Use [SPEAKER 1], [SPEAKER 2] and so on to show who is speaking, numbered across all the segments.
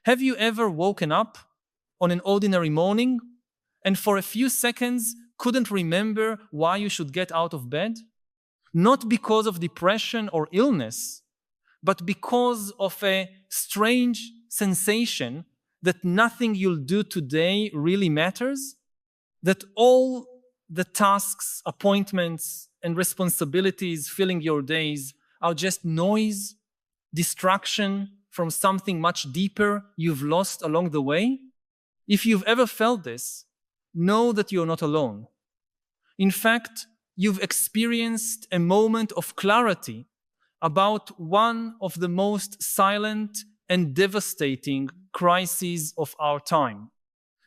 [SPEAKER 1] Have you ever woken up on an ordinary morning and for a few seconds couldn't remember why you should get out of bed? Not because of depression or illness, but because of a strange sensation that nothing you'll do today really matters, that all the tasks, appointments, and responsibilities filling your days are just noise, distraction from something much deeper you've lost along the way? If you've ever felt this, know that you're not alone. In fact, you've experienced a moment of clarity about one of the most silent and devastating crises of our time.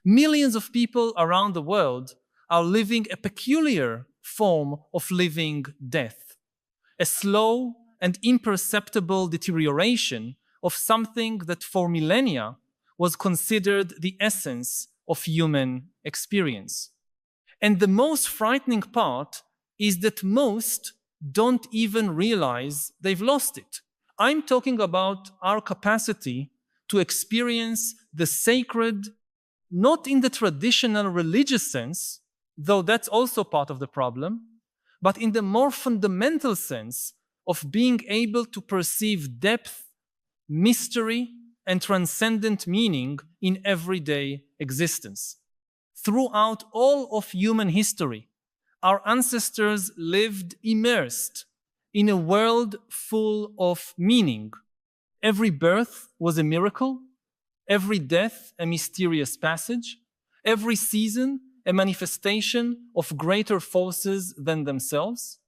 [SPEAKER 1] Millions of people around the world are living a peculiar form of living death, a slow and imperceptible deterioration of something that for millennia was considered the essence of human experience. And the most frightening part is that most don't even realize they've lost it. I'm talking about our capacity to experience the sacred, not in the traditional religious sense, though that's also part of the problem, but in the more fundamental sense of being able to perceive depth, mystery, and transcendent meaning in everyday existence. Throughout all of human history, our ancestors lived immersed in a world full of meaning. Every birth was a miracle, every death a mysterious passage, every season a manifestation of greater forces than themselves.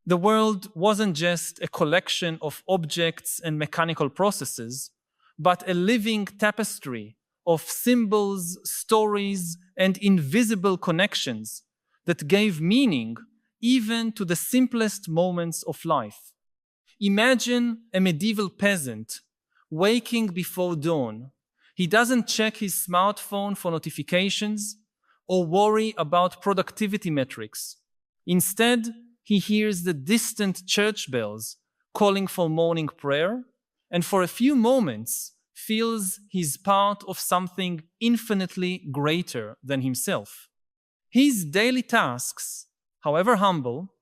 [SPEAKER 1] The world wasn't just a collection of objects and mechanical processes, but a living tapestry of symbols, stories, and invisible connections that gave meaning even to the simplest moments of life. Imagine a medieval peasant waking before dawn. He doesn't check his smartphone for notifications or worry about productivity metrics. Instead, he hears the distant church bells calling for morning prayer, and for a few moments feels he's part of something infinitely greater than himself. His daily tasks, however humble,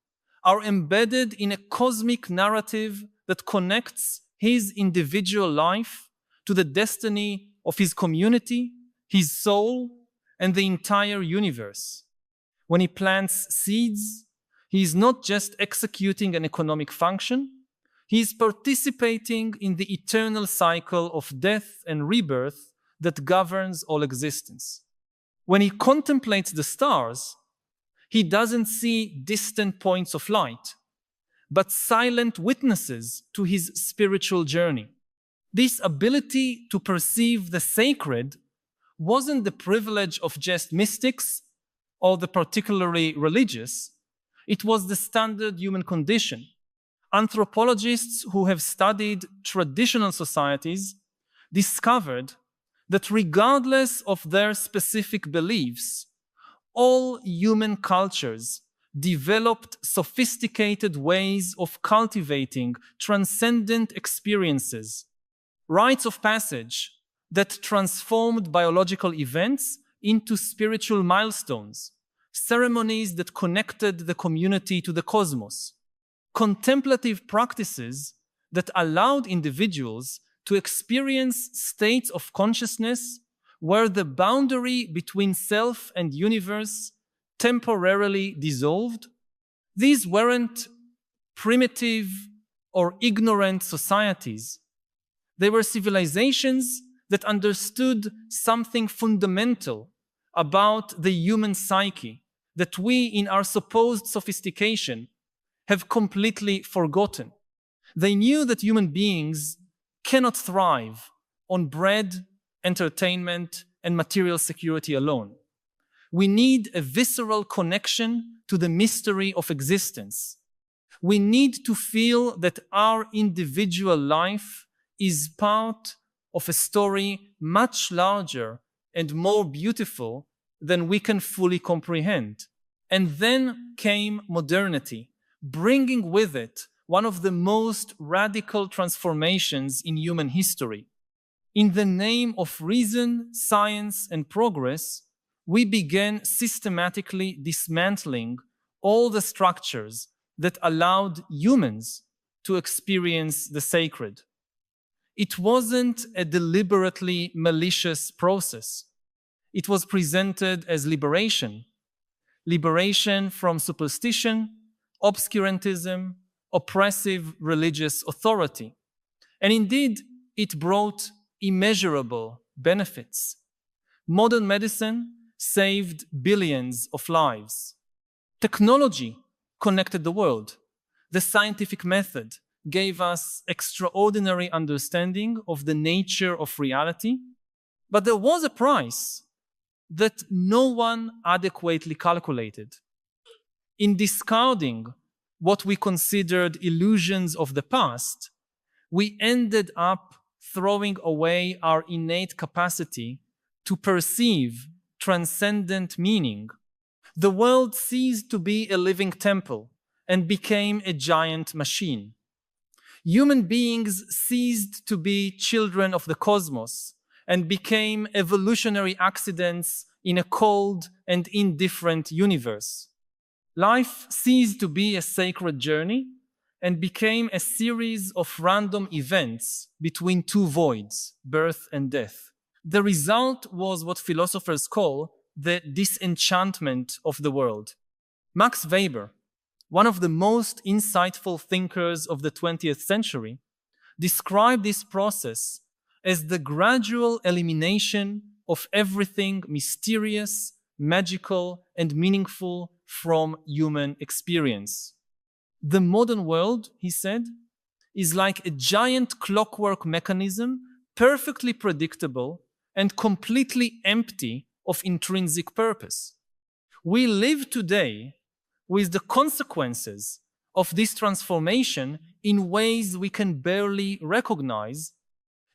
[SPEAKER 1] are embedded in a cosmic narrative that connects his individual life to the destiny of his community, his soul, and the entire universe. When he plants seeds, he is not just executing an economic function, he is participating in the eternal cycle of death and rebirth that governs all existence. When he contemplates the stars, he doesn't see distant points of light, but silent witnesses to his spiritual journey. This ability to perceive the sacred wasn't the privilege of just mystics or the particularly religious. It was the standard human condition. Anthropologists who have studied traditional societies discovered that regardless of their specific beliefs, all human cultures developed sophisticated ways of cultivating transcendent experiences, rites of passage that transformed biological events into spiritual milestones, ceremonies that connected the community to the cosmos, contemplative practices that allowed individuals to experience states of consciousness where the boundary between self and universe temporarily dissolved. These weren't primitive or ignorant societies. They were civilizations that understood something fundamental about the human psyche that we, in our supposed sophistication, have completely forgotten. They knew that human beings cannot thrive on bread, entertainment, and material security alone. We need a visceral connection to the mystery of existence. We need to feel that our individual life is part of a story much larger and more beautiful than we can fully comprehend. And then came modernity, bringing with it one of the most radical transformations in human history. In the name of reason, science, and progress, we began systematically dismantling all the structures that allowed humans to experience the sacred. It wasn't a deliberately malicious process. It was presented as liberation. Liberation from superstition, obscurantism, oppressive religious authority. And indeed, it brought immeasurable benefits. Modern medicine saved billions of lives. Technology connected the world. The scientific method gave us extraordinary understanding of the nature of reality, but there was a price that no one adequately calculated. In discarding what we considered illusions of the past, we ended up throwing away our innate capacity to perceive transcendent meaning. The world ceased to be a living temple and became a giant machine. Human beings ceased to be children of the cosmos and became evolutionary accidents in a cold and indifferent universe. Life ceased to be a sacred journey and became a series of random events between two voids, birth and death. The result was what philosophers call the disenchantment of the world. Max Weber, one of the most insightful thinkers of the 20th century, described this process as the gradual elimination of everything mysterious, magical, and meaningful from human experience. The modern world, he said, is like a giant clockwork mechanism, perfectly predictable and completely empty of intrinsic purpose. We live today with the consequences of this transformation in ways we can barely recognize.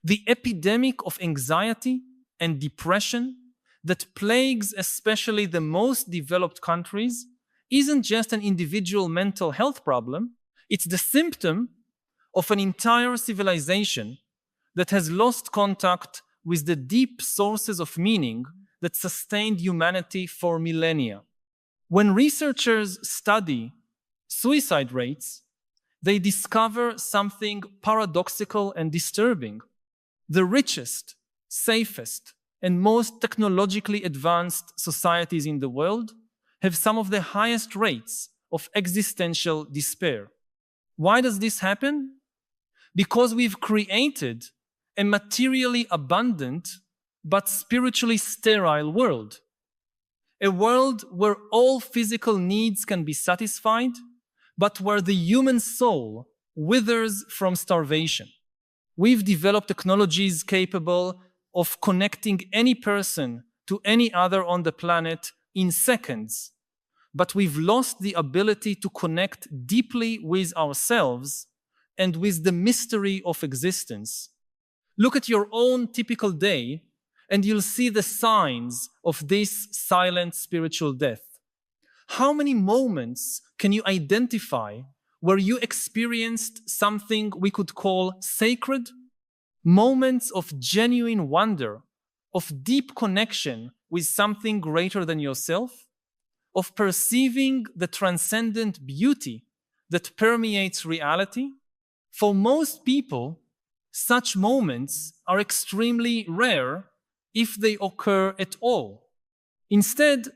[SPEAKER 1] The epidemic of anxiety and depression that plagues especially the most developed countries isn't just an individual mental health problem, it's the symptom of an entire civilization that has lost contact with the deep sources of meaning that sustained humanity for millennia. When researchers study suicide rates, they discover something paradoxical and disturbing. The richest, safest, and most technologically advanced societies in the world have some of the highest rates of existential despair. Why does this happen? Because we've created a materially abundant but spiritually sterile world. A world where all physical needs can be satisfied, but where the human soul withers from starvation. We've developed technologies capable of connecting any person to any other on the planet in seconds, but we've lost the ability to connect deeply with ourselves and with the mystery of existence. Look at your own typical day, and you'll see the signs of this silent spiritual death. How many moments can you identify where you experienced something we could call sacred? Moments of genuine wonder, of deep connection with something greater than yourself, of perceiving the transcendent beauty that permeates reality. For most people, such moments are extremely rare if they occur at all. Instead,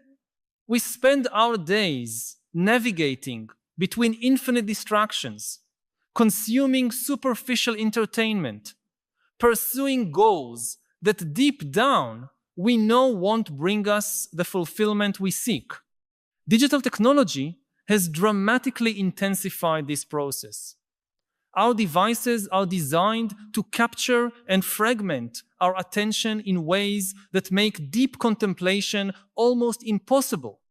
[SPEAKER 1] we spend our days navigating between infinite distractions, consuming superficial entertainment, pursuing goals that deep down we know won't bring us the fulfillment we seek. Digital technology has dramatically intensified this process. Our devices are designed to capture and fragment our attention in ways that make deep contemplation almost impossible.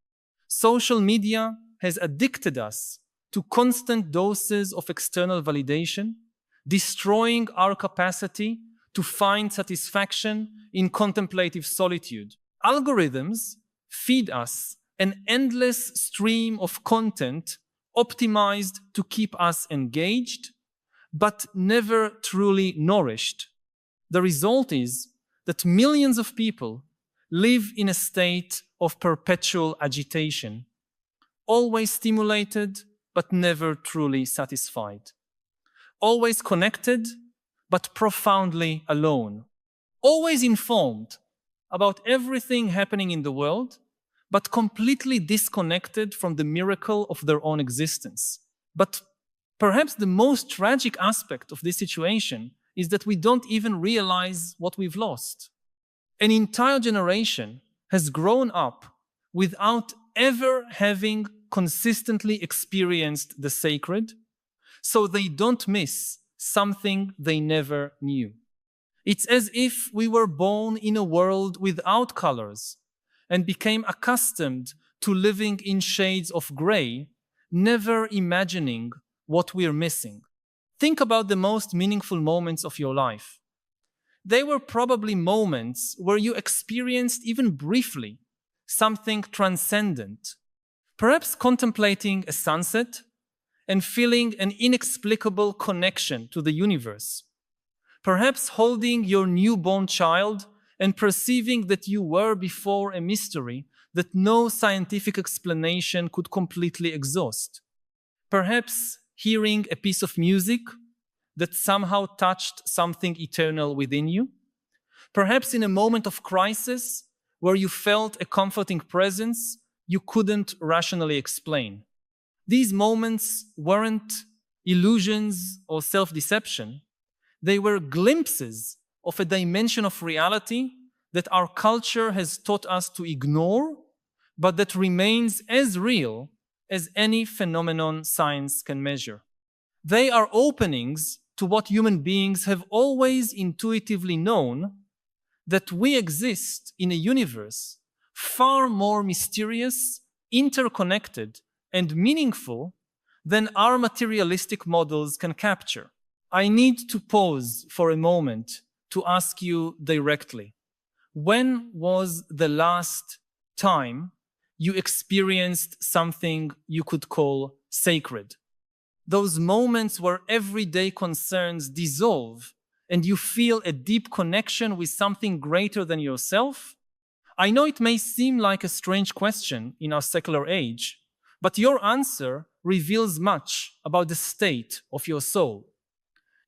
[SPEAKER 1] Social media has addicted us to constant doses of external validation, destroying our capacity to find satisfaction in contemplative solitude. Algorithms feed us an endless stream of content optimized to keep us engaged, but never truly nourished. The result is that millions of people live in a state of perpetual agitation, always stimulated but never truly satisfied, always connected but profoundly alone, always informed about everything happening in the world, but completely disconnected from the miracle of their own existence. But perhaps the most tragic aspect of this situation is that we don't even realize what we've lost. An entire generation has grown up without ever having consistently experienced the sacred, so they don't miss something they never knew. It's as if we were born in a world without colors and became accustomed to living in shades of gray, never imagining what we're missing. Think about the most meaningful moments of your life. They were probably moments where you experienced, even briefly, something transcendent, perhaps contemplating a sunset and feeling an inexplicable connection to the universe, perhaps holding your newborn child and perceiving that you were before a mystery that no scientific explanation could completely exhaust, perhaps hearing a piece of music that somehow touched something eternal within you, perhaps in a moment of crisis where you felt a comforting presence you couldn't rationally explain. These moments weren't illusions or self-deception. They were glimpses of a dimension of reality that our culture has taught us to ignore, but that remains as real as any phenomenon science can measure. They are openings to what human beings have always intuitively known, that we exist in a universe far more mysterious, interconnected, and meaningful than our materialistic models can capture. I need to pause for a moment to ask you directly, when was the last time you experienced something you could call sacred? Those moments where everyday concerns dissolve and you feel a deep connection with something greater than yourself? I know it may seem like a strange question in our secular age, but your answer reveals much about the state of your soul.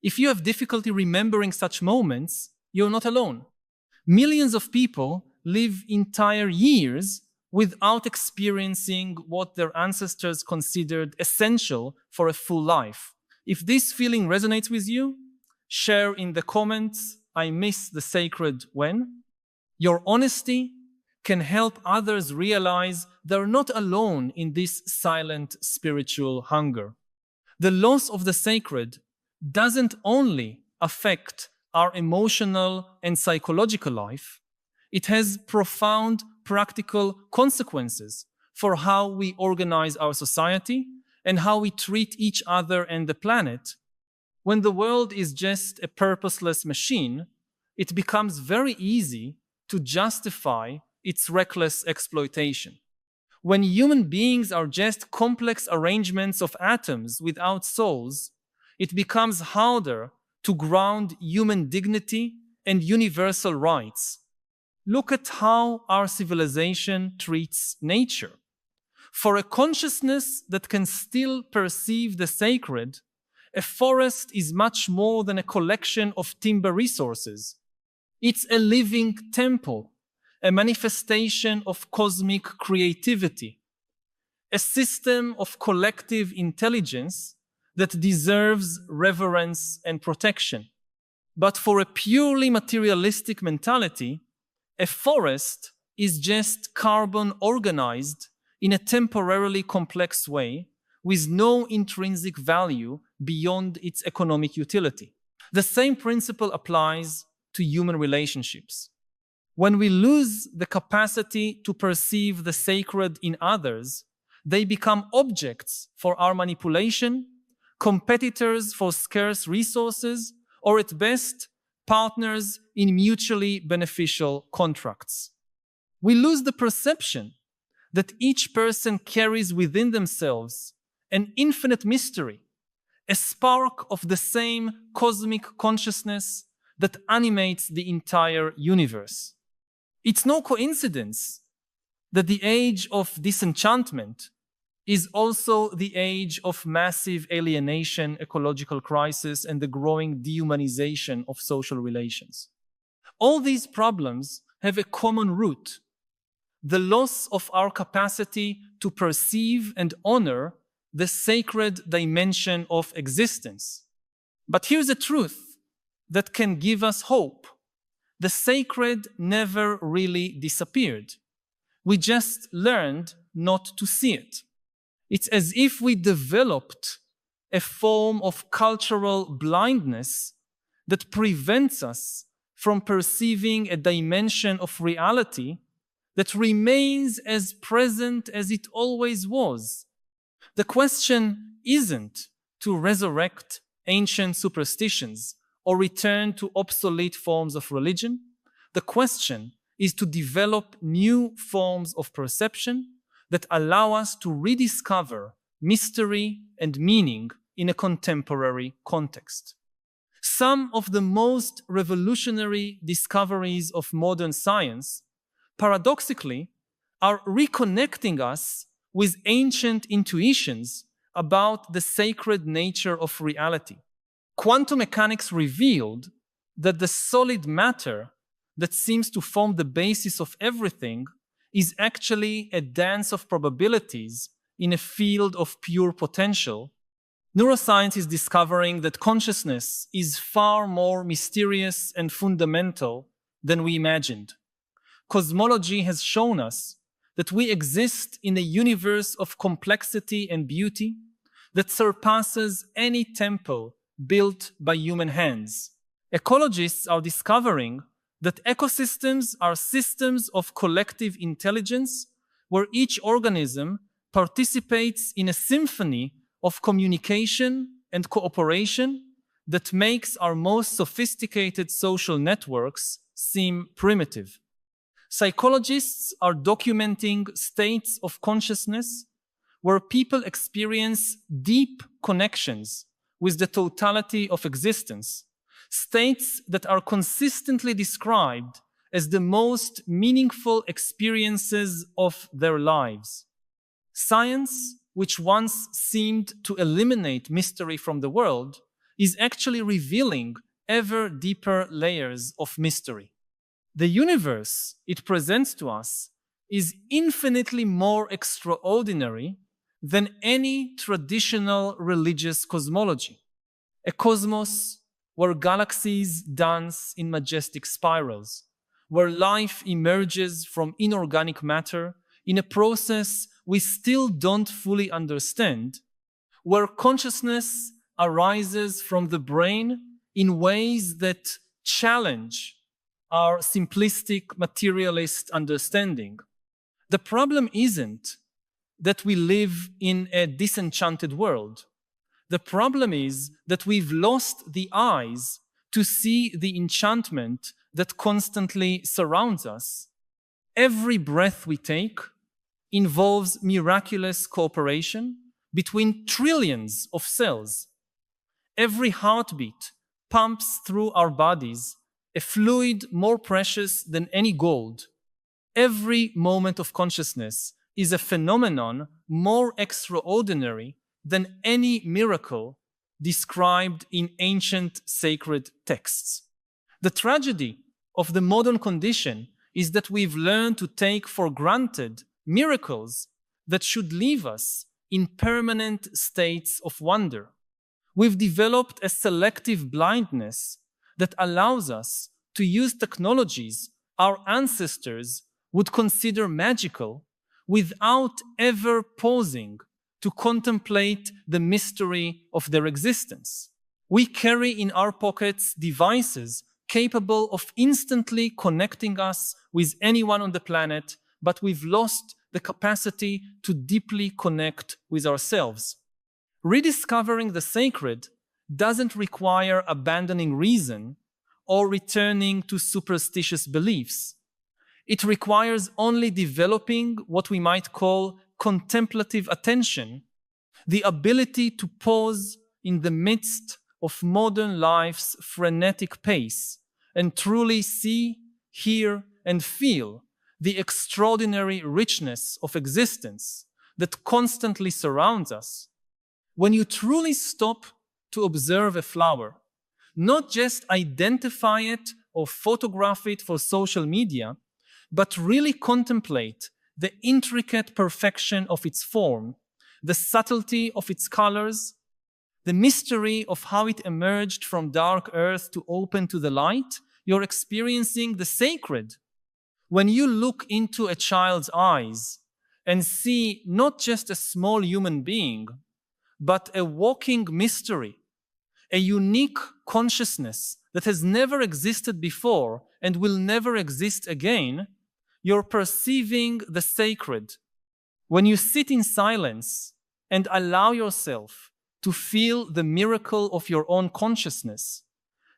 [SPEAKER 1] If you have difficulty remembering such moments, you're not alone. Millions of people live entire years without experiencing what their ancestors considered essential for a full life. If this feeling resonates with you, share in the comments, I miss the sacred when. Your honesty can help others realize they're not alone in this silent spiritual hunger. The loss of the sacred doesn't only affect our emotional and psychological life, it has profound practical consequences for how we organize our society and how we treat each other and the planet. When the world is just a purposeless machine, it becomes very easy to justify its reckless exploitation. When human beings are just complex arrangements of atoms without souls, it becomes harder to ground human dignity and universal rights. Look at how our civilization treats nature. For a consciousness that can still perceive the sacred, a forest is much more than a collection of timber resources. It's a living temple, a manifestation of cosmic creativity, a system of collective intelligence that deserves reverence and protection. But for a purely materialistic mentality, a forest is just carbon organized in a temporarily complex way with no intrinsic value beyond its economic utility. The same principle applies to human relationships. When we lose the capacity to perceive the sacred in others, they become objects for our manipulation, competitors for scarce resources, or at best, partners in mutually beneficial contracts. We lose the perception that each person carries within themselves an infinite mystery, a spark of the same cosmic consciousness that animates the entire universe. It's no coincidence that the age of disenchantment is also the age of massive alienation, ecological crisis, and the growing dehumanization of social relations. All these problems have a common root: the loss of our capacity to perceive and honor the sacred dimension of existence. But here's a truth that can give us hope. The sacred never really disappeared. We just learned not to see it. It's as if we developed a form of cultural blindness that prevents us from perceiving a dimension of reality that remains as present as it always was. The question isn't to resurrect ancient superstitions or return to obsolete forms of religion. The question is to develop new forms of perception that allow us to rediscover mystery and meaning in a contemporary context. Some of the most revolutionary discoveries of modern science, paradoxically, are reconnecting us with ancient intuitions about the sacred nature of reality. Quantum mechanics revealed that the solid matter that seems to form the basis of everything is actually a dance of probabilities in a field of pure potential. Neuroscience is discovering that consciousness is far more mysterious and fundamental than we imagined. Cosmology has shown us that we exist in a universe of complexity and beauty that surpasses any temple built by human hands. Ecologists are discovering that ecosystems are systems of collective intelligence where each organism participates in a symphony of communication and cooperation that makes our most sophisticated social networks seem primitive. Psychologists are documenting states of consciousness where people experience deep connections with the totality of existence, states that are consistently described as the most meaningful experiences of their lives. Science, which once seemed to eliminate mystery from the world, is actually revealing ever deeper layers of mystery. The universe it presents to us is infinitely more extraordinary than any traditional religious cosmology. A cosmos where galaxies dance in majestic spirals, where life emerges from inorganic matter in a process we still don't fully understand, where consciousness arises from the brain in ways that challenge our simplistic materialist understanding. The problem isn't that we live in a disenchanted world. The problem is that we've lost the eyes to see the enchantment that constantly surrounds us. Every breath we take involves miraculous cooperation between trillions of cells. Every heartbeat pumps through our bodies a fluid more precious than any gold. Every moment of consciousness is a phenomenon more extraordinary than any miracle described in ancient sacred texts. The tragedy of the modern condition is that we've learned to take for granted miracles that should leave us in permanent states of wonder. We've developed a selective blindness that allows us to use technologies our ancestors would consider magical without ever pausing to contemplate the mystery of their existence. We carry in our pockets devices capable of instantly connecting us with anyone on the planet, but we've lost the capacity to deeply connect with ourselves. Rediscovering the sacred doesn't require abandoning reason or returning to superstitious beliefs. It requires only developing what we might call contemplative attention, the ability to pause in the midst of modern life's frenetic pace and truly see, hear, and feel the extraordinary richness of existence that constantly surrounds us, when you truly stop to observe a flower, not just identify it or photograph it for social media, but really contemplate the intricate perfection of its form, the subtlety of its colors, the mystery of how it emerged from dark earth to open to the light, you're experiencing the sacred. When you look into a child's eyes and see not just a small human being, but a walking mystery, a unique consciousness that has never existed before and will never exist again, you're perceiving the sacred. When you sit in silence and allow yourself to feel the miracle of your own consciousness,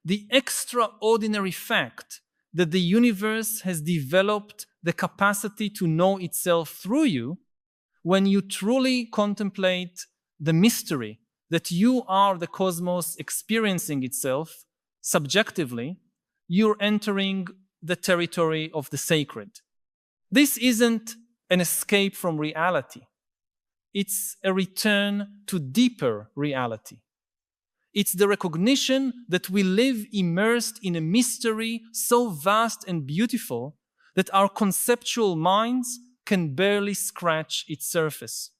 [SPEAKER 1] the extraordinary fact that the universe has developed the capacity to know itself through you, when you truly contemplate the mystery that you are the cosmos experiencing itself subjectively, you're entering the territory of the sacred. This isn't an escape from reality. It's a return to deeper reality. It's the recognition that we live immersed in a mystery so vast and beautiful that our conceptual minds can barely scratch its surface.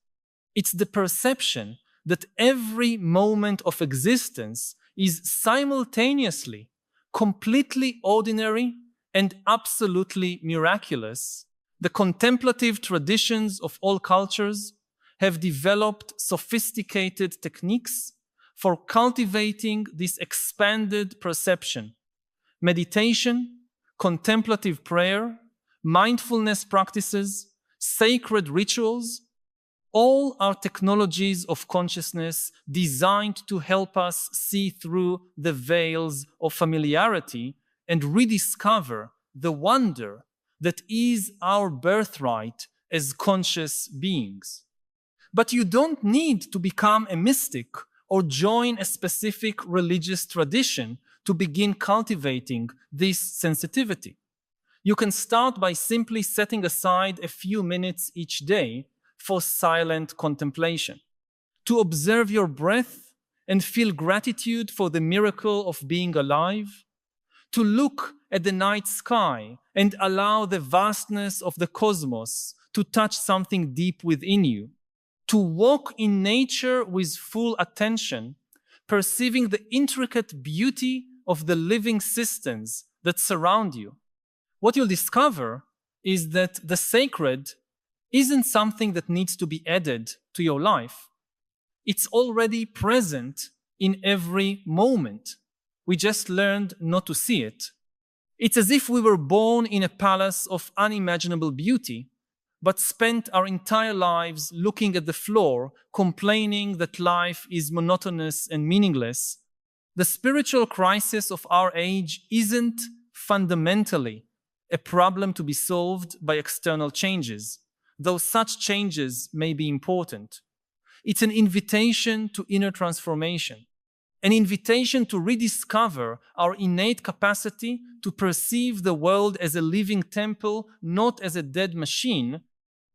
[SPEAKER 1] It's the perception that every moment of existence is simultaneously completely ordinary and absolutely miraculous. The contemplative traditions of all cultures have developed sophisticated techniques for cultivating this expanded perception. Meditation, contemplative prayer, mindfulness practices, sacred rituals, all are technologies of consciousness designed to help us see through the veils of familiarity and rediscover the wonder that is our birthright as conscious beings. But you don't need to become a mystic or join a specific religious tradition to begin cultivating this sensitivity. You can start by simply setting aside a few minutes each day for silent contemplation, to observe your breath and feel gratitude for the miracle of being alive, to look at the night sky and allow the vastness of the cosmos to touch something deep within you, to walk in nature with full attention, perceiving the intricate beauty of the living systems that surround you. What you'll discover is that the sacred isn't something that needs to be added to your life. It's already present in every moment. We just learned not to see it. It's as if we were born in a palace of unimaginable beauty, but spent our entire lives looking at the floor, complaining that life is monotonous and meaningless. The spiritual crisis of our age isn't fundamentally a problem to be solved by external changes, though such changes may be important. It's an invitation to inner transformation, an invitation to rediscover our innate capacity to perceive the world as a living temple, not as a dead machine.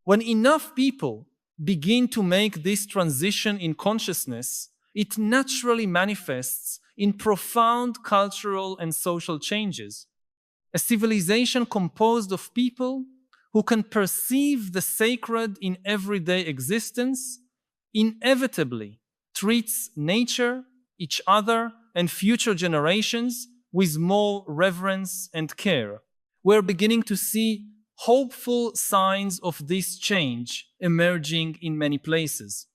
[SPEAKER 1] When enough people begin to make this transition in consciousness, it naturally manifests in profound cultural and social changes. A civilization composed of people who can perceive the sacred in everyday existence inevitably treats nature, each other, and future generations with more reverence and care. We're beginning to see hopeful signs of this change emerging in many places.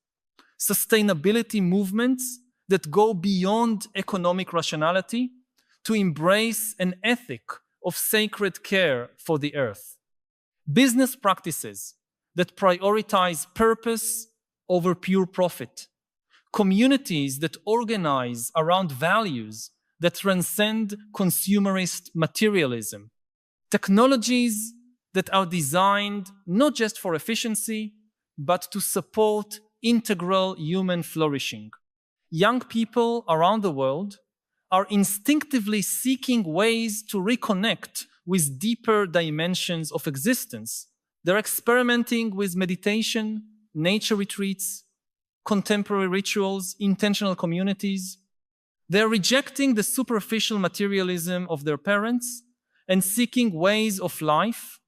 [SPEAKER 1] Sustainability movements that go beyond economic rationality to embrace an ethic of sacred care for the earth. Business practices that prioritize purpose over pure profit. Communities that organize around values that transcend consumerist materialism. Technologies that are designed not just for efficiency, but to support integral human flourishing. Young people around the world are instinctively seeking ways to reconnect with deeper dimensions of existence. They're experimenting with meditation, nature retreats, contemporary rituals, intentional communities. They're rejecting the superficial materialism of their parents and seeking ways of life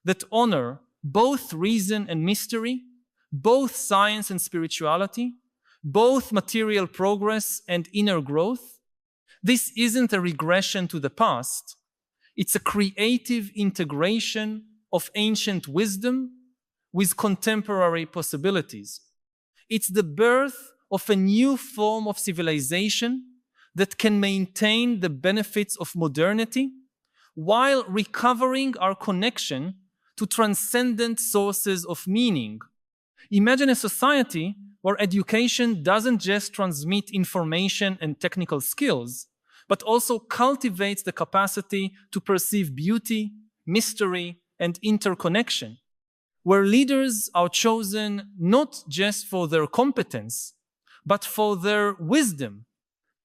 [SPEAKER 1] that honor both reason and mystery, both science and spirituality, both material progress and inner growth. This isn't a regression to the past. It's a creative integration of ancient wisdom with contemporary possibilities. It's the birth of a new form of civilization that can maintain the benefits of modernity while recovering our connection to transcendent sources of meaning. Imagine a society where education doesn't just transmit information and technical skills, but also cultivates the capacity to perceive beauty, mystery, and interconnection, where leaders are chosen not just for their competence, but for their wisdom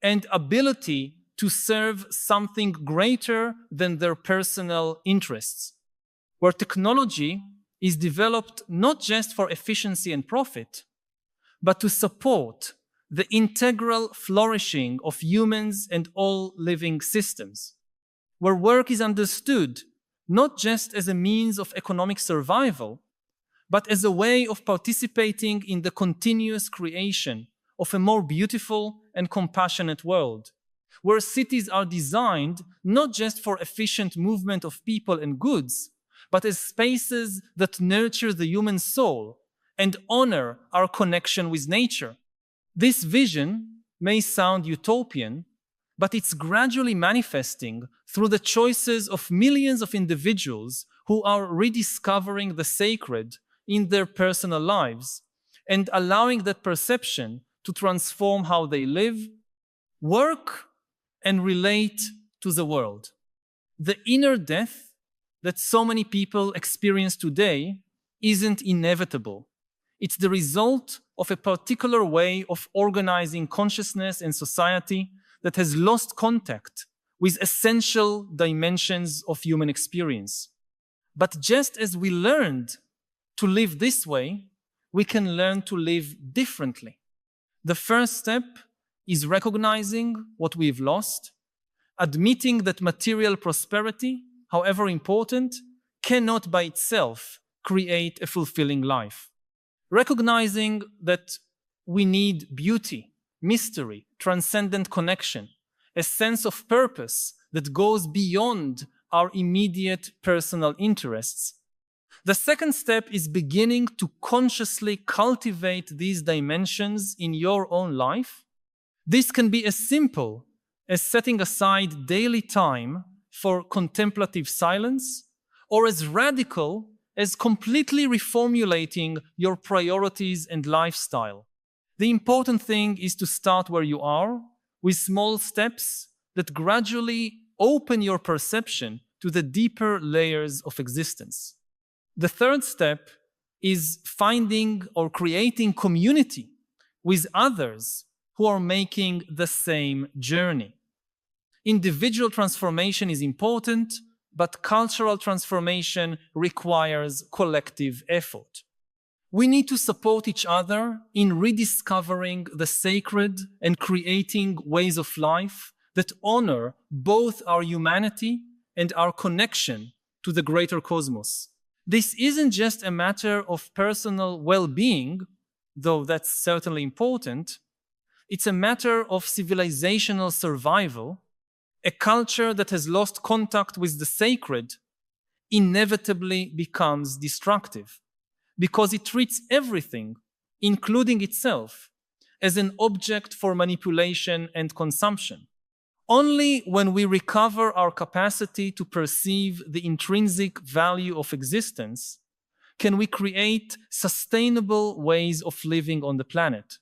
[SPEAKER 1] and ability to serve something greater than their personal interests, where technology is developed not just for efficiency and profit, but to support the integral flourishing of humans and all living systems, where work is understood not just as a means of economic survival, but as a way of participating in the continuous creation of a more beautiful and compassionate world, where cities are designed not just for efficient movement of people and goods, but as spaces that nurture the human soul and honor our connection with nature. This vision may sound utopian, but it's gradually manifesting through the choices of millions of individuals who are rediscovering the sacred in their personal lives and allowing that perception to transform how they live, work, and relate to the world. The inner death that so many people experience today isn't inevitable. It's the result of a particular way of organizing consciousness and society that has lost contact with essential dimensions of human experience. But just as we learned to live this way, we can learn to live differently. The first step is recognizing what we've lost, admitting that material prosperity, however important, cannot by itself create a fulfilling life. Recognizing that we need beauty, mystery, transcendent connection, a sense of purpose that goes beyond our immediate personal interests. The second step is beginning to consciously cultivate these dimensions in your own life. This can be as simple as setting aside daily time for contemplative silence, or as radical as completely reformulating your priorities and lifestyle. The important thing is to start where you are, with small steps that gradually open your perception to the deeper layers of existence. The third step is finding or creating community with others who are making the same journey. Individual transformation is important, but cultural transformation requires collective effort. We need to support each other in rediscovering the sacred and creating ways of life that honor both our humanity and our connection to the greater cosmos. This isn't just a matter of personal well-being, though that's certainly important. It's a matter of civilizational survival. A culture that has lost contact with the sacred inevitably becomes destructive because it treats everything, including itself, as an object for manipulation and consumption. Only when we recover our capacity to perceive the intrinsic value of existence can we create sustainable ways of living on the planet.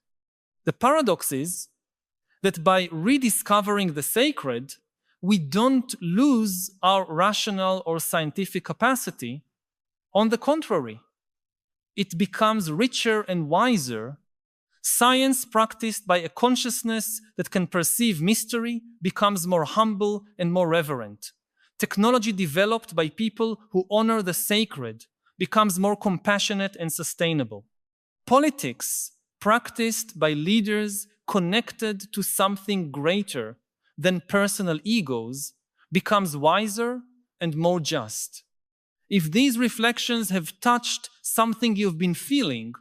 [SPEAKER 1] The paradox is that by rediscovering the sacred, we don't lose our rational or scientific capacity. On the contrary, it becomes richer and wiser Science practiced by a consciousness that can perceive mystery becomes more humble and more reverent. Technology developed by people who honor the sacred becomes more compassionate and sustainable. Politics practiced by leaders connected to something greater than personal egos becomes wiser and more just. If these reflections have touched something you've been feeling,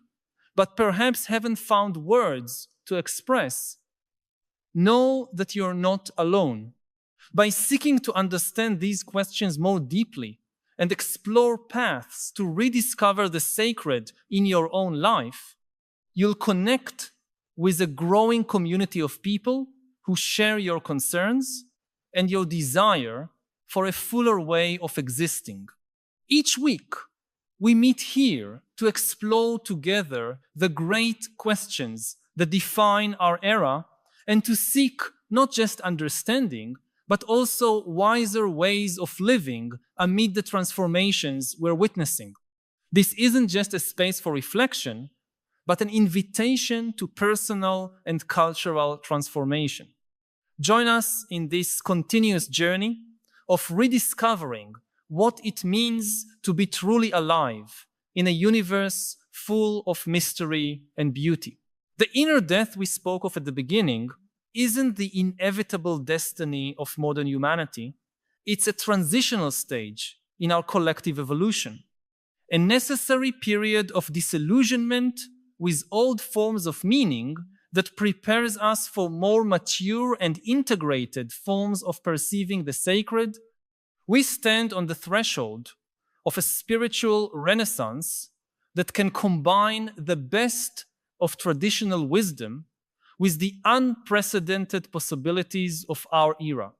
[SPEAKER 1] but perhaps haven't found words to express, know that you're not alone. By seeking to understand these questions more deeply and explore paths to rediscover the sacred in your own life, you'll connect with a growing community of people who share your concerns and your desire for a fuller way of existing. Each week, we meet here to explore together the great questions that define our era and to seek not just understanding, but also wiser ways of living amid the transformations we're witnessing. This isn't just a space for reflection, but an invitation to personal and cultural transformation. Join us in this continuous journey of rediscovering what it means to be truly alive in a universe full of mystery and beauty. The inner death we spoke of at the beginning isn't the inevitable destiny of modern humanity. It's a transitional stage in our collective evolution, a necessary period of disillusionment with old forms of meaning that prepares us for more mature and integrated forms of perceiving the sacred. We stand on the threshold of a spiritual renaissance that can combine the best of traditional wisdom with the unprecedented possibilities of our era.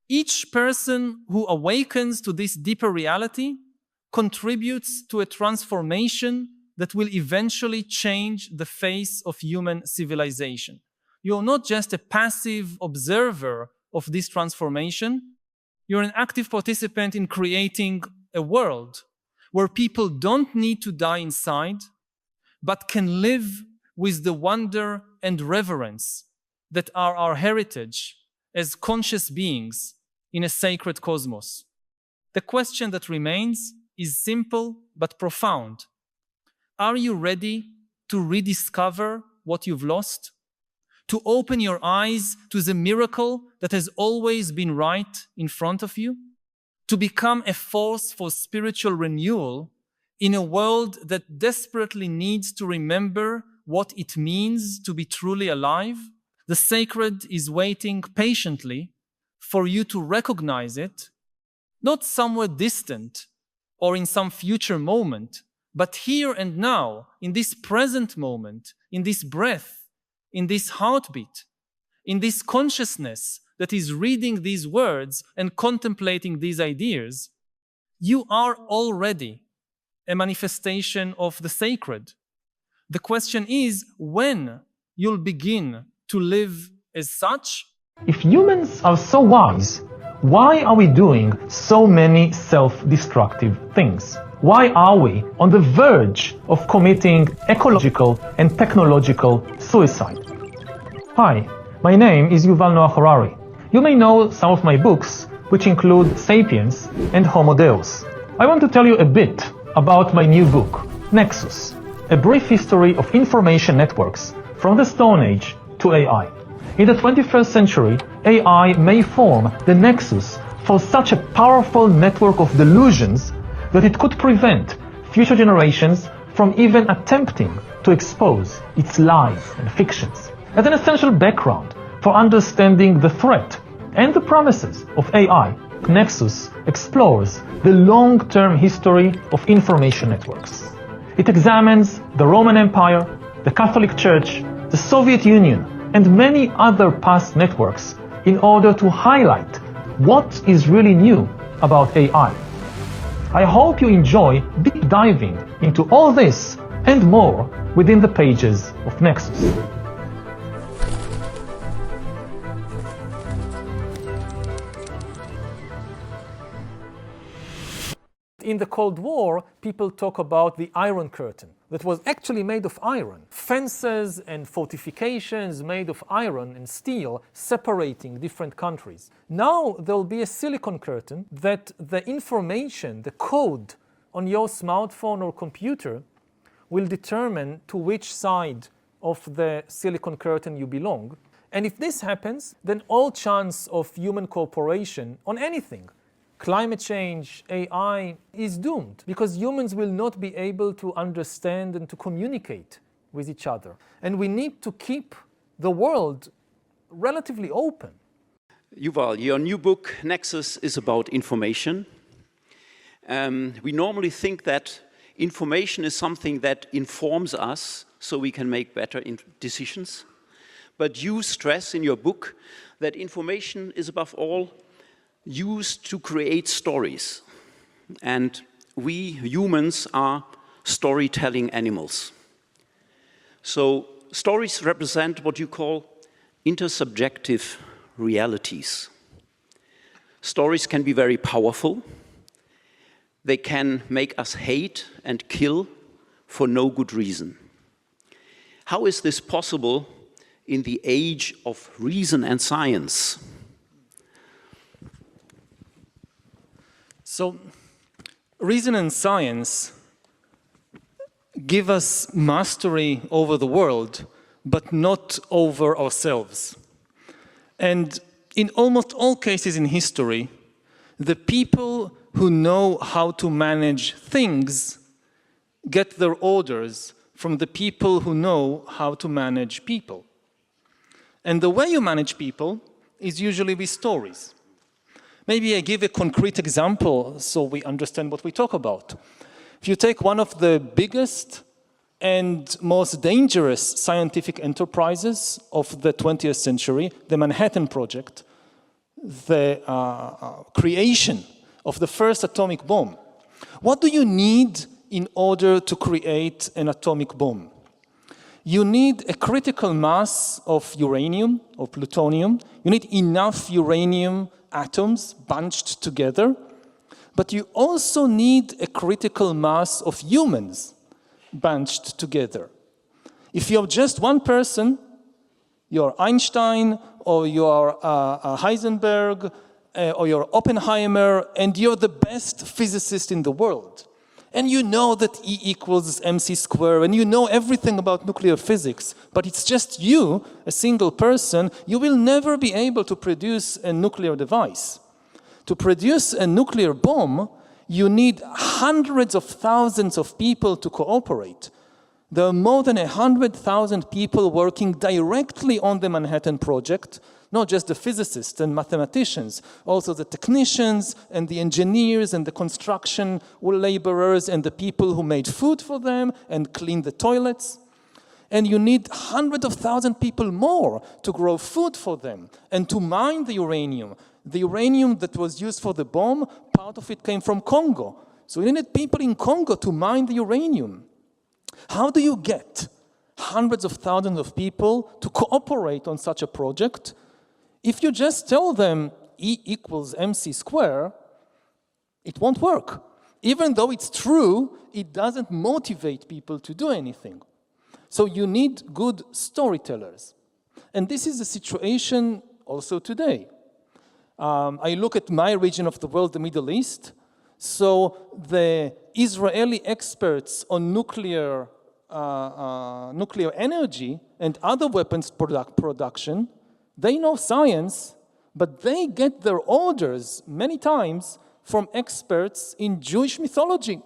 [SPEAKER 1] Each person who awakens to this deeper reality contributes to a transformation that will eventually change the face of human civilization. You're not just a passive observer of this transformation. You're an active participant in creating a world where people don't need to die inside, but can live with the wonder and reverence that are our heritage as conscious beings in a sacred cosmos. The question that remains is simple but profound. Are you ready to rediscover what you've lost? To open your eyes to the miracle that has always been right in front of you? To become a force for spiritual renewal in a world that desperately needs to remember what it means to be truly alive? The sacred is waiting patiently for you to recognize it, not somewhere distant or in some future moment, but here and now, in this present moment, in this breath, in this heartbeat, in this consciousness that is reading these words and contemplating these ideas. You are already a manifestation of the sacred. The question is when you'll begin to live as such.
[SPEAKER 2] If humans are so wise, why are we doing so many self-destructive things? Why are we on the verge of committing ecological and technological suicide? Hi, my name is Yuval Noah Harari. You may know some of my books, which include Sapiens and Homo Deus. I want to tell you a bit about my new book, Nexus, a brief history of information networks from the Stone Age to AI. In the 21st century, AI may form the nexus for such a powerful network of delusions that it could prevent future generations from even attempting to expose its lies and fictions. As an essential background for understanding the threat and the promises of AI, Nexus explores the long-term history of information networks. It examines the Roman Empire, the Catholic Church, the Soviet Union, and many other past networks in order to highlight what is really new about AI. I hope you enjoy deep diving into all this and more within the pages of Nexus. in the Cold War, people talk about the Iron Curtain that was actually made of iron. Fences and fortifications made of iron and steel separating different countries. Now there'll be a silicon curtain that the information, the code on your smartphone or computer will determine to which side of the silicon curtain you belong. And if this happens, then all chance of human cooperation on anything, climate change, AI, is doomed because humans will not be able to understand and to communicate with each other. And we need to keep the world relatively open.
[SPEAKER 3] Yuval, your new book, Nexus, is about information. We normally think that information is something that informs us so we can make better decisions. But you stress in your book that information is above all used to create stories. And we humans are storytelling animals. So stories represent what you call intersubjective realities. Stories can be very powerful. They can make us hate and kill for no good reason. How is this possible in the age of reason and science?
[SPEAKER 1] So, reason and science give us mastery over the world, but not over ourselves. And in almost all cases in history, the people who know how to manage things get their orders from the people who know how to manage people. And the way you manage people is usually with stories. Maybe I give a concrete example so we understand what we talk about. If you take one of the biggest and most dangerous scientific enterprises of the 20th century, the Manhattan Project, the creation of the first atomic bomb. What do you need in order to create an atomic bomb? You need a critical mass of uranium or plutonium. You need enough uranium atoms bunched together. But you also need a critical mass of humans bunched together. If you're just one person, you're Einstein or you're Heisenberg or you're Oppenheimer, and you're the best physicist in the world. And you know that E equals mc squared, and you know everything about nuclear physics, but it's just you, a single person, you will never be able to produce a nuclear device. To produce a nuclear bomb, you need hundreds of thousands of people to cooperate. There are more than 100,000 people working directly on the Manhattan Project, not just the physicists and mathematicians, also the technicians and the engineers and the construction laborers and the people who made food for them and cleaned the toilets. And you need hundreds of thousands of people more to grow food for them and to mine the uranium. The uranium that was used for the bomb, part of it came from Congo. So you need people in Congo to mine the uranium. How do you get hundreds of thousands of people to cooperate on such a project? If you just tell them E equals mc squared, it won't work. Even though it's true, it doesn't motivate people to do anything. So you need good storytellers. And this is the situation also today. I look at my region of the world, the Middle East. So the Israeli experts on nuclear energy and other weapons production, they know science, but they get their orders many times from experts in Jewish mythology.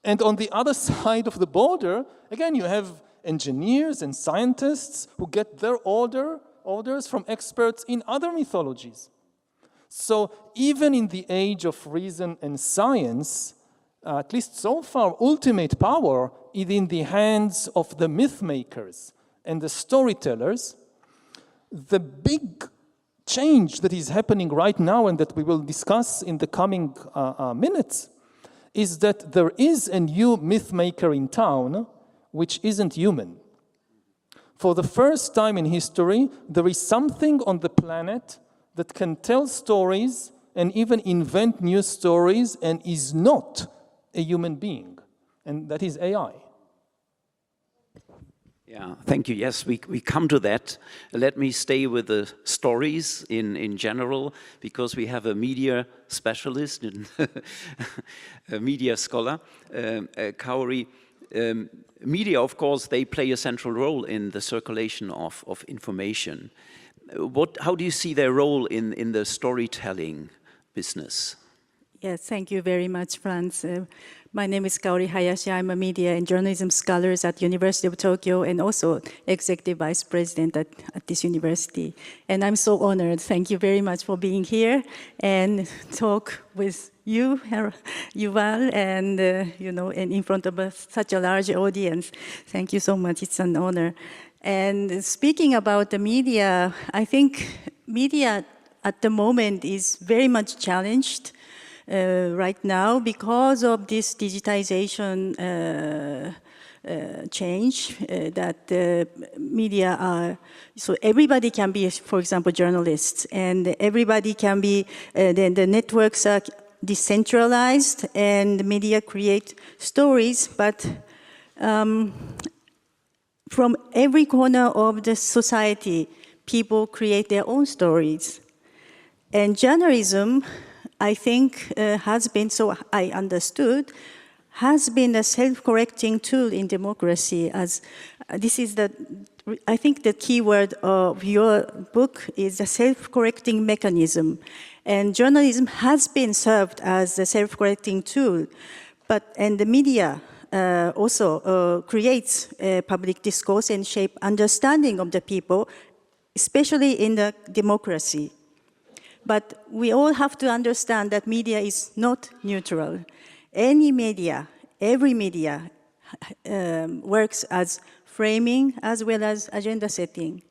[SPEAKER 1] And on the other side of the border, again, you have engineers and scientists who get their orders from experts in other mythologies. So even in the age of reason and science, at least so far, ultimate power is in the hands of the myth makers and the storytellers. The big change that is happening right now and that we will discuss in the coming minutes is that there is a new myth maker in town which isn't human. For the first time in history, there is something on the planet that can tell stories and even invent new stories and is not a human being, and that is AI.
[SPEAKER 3] Yeah, thank you. Yes, we come to that. Let me stay with the stories in general, because we have a media specialist, and a media scholar, Kaori. Media, of course, they play a central role in the circulation of information. How do you see their role in the storytelling business?
[SPEAKER 4] Yes, thank you very much, Franz. My name is Kaori Hayashi. I'm a media and journalism scholar at University of Tokyo and also executive vice president at this university. And I'm so honored. Thank you very much for being here and talk with you, Yuval, and and in front of such a large audience. Thank you so much. It's an honor. And speaking about the media, I think media at the moment is very much challenged. Right now, because of this digitization change, that media are, so everybody can be, for example, journalists, and everybody can be, the networks are decentralized, and the media create stories, but from every corner of the society, people create their own stories. And journalism, I think, has been, so I understood, has been a self-correcting tool in democracy. As this is I think the key word of your book is a self-correcting mechanism. And journalism has been served as a self-correcting tool, and the media also creates public discourse and shape understanding of the people, especially in the democracy. But we all have to understand that media is not neutral. Any media, every media works as framing as well as agenda setting.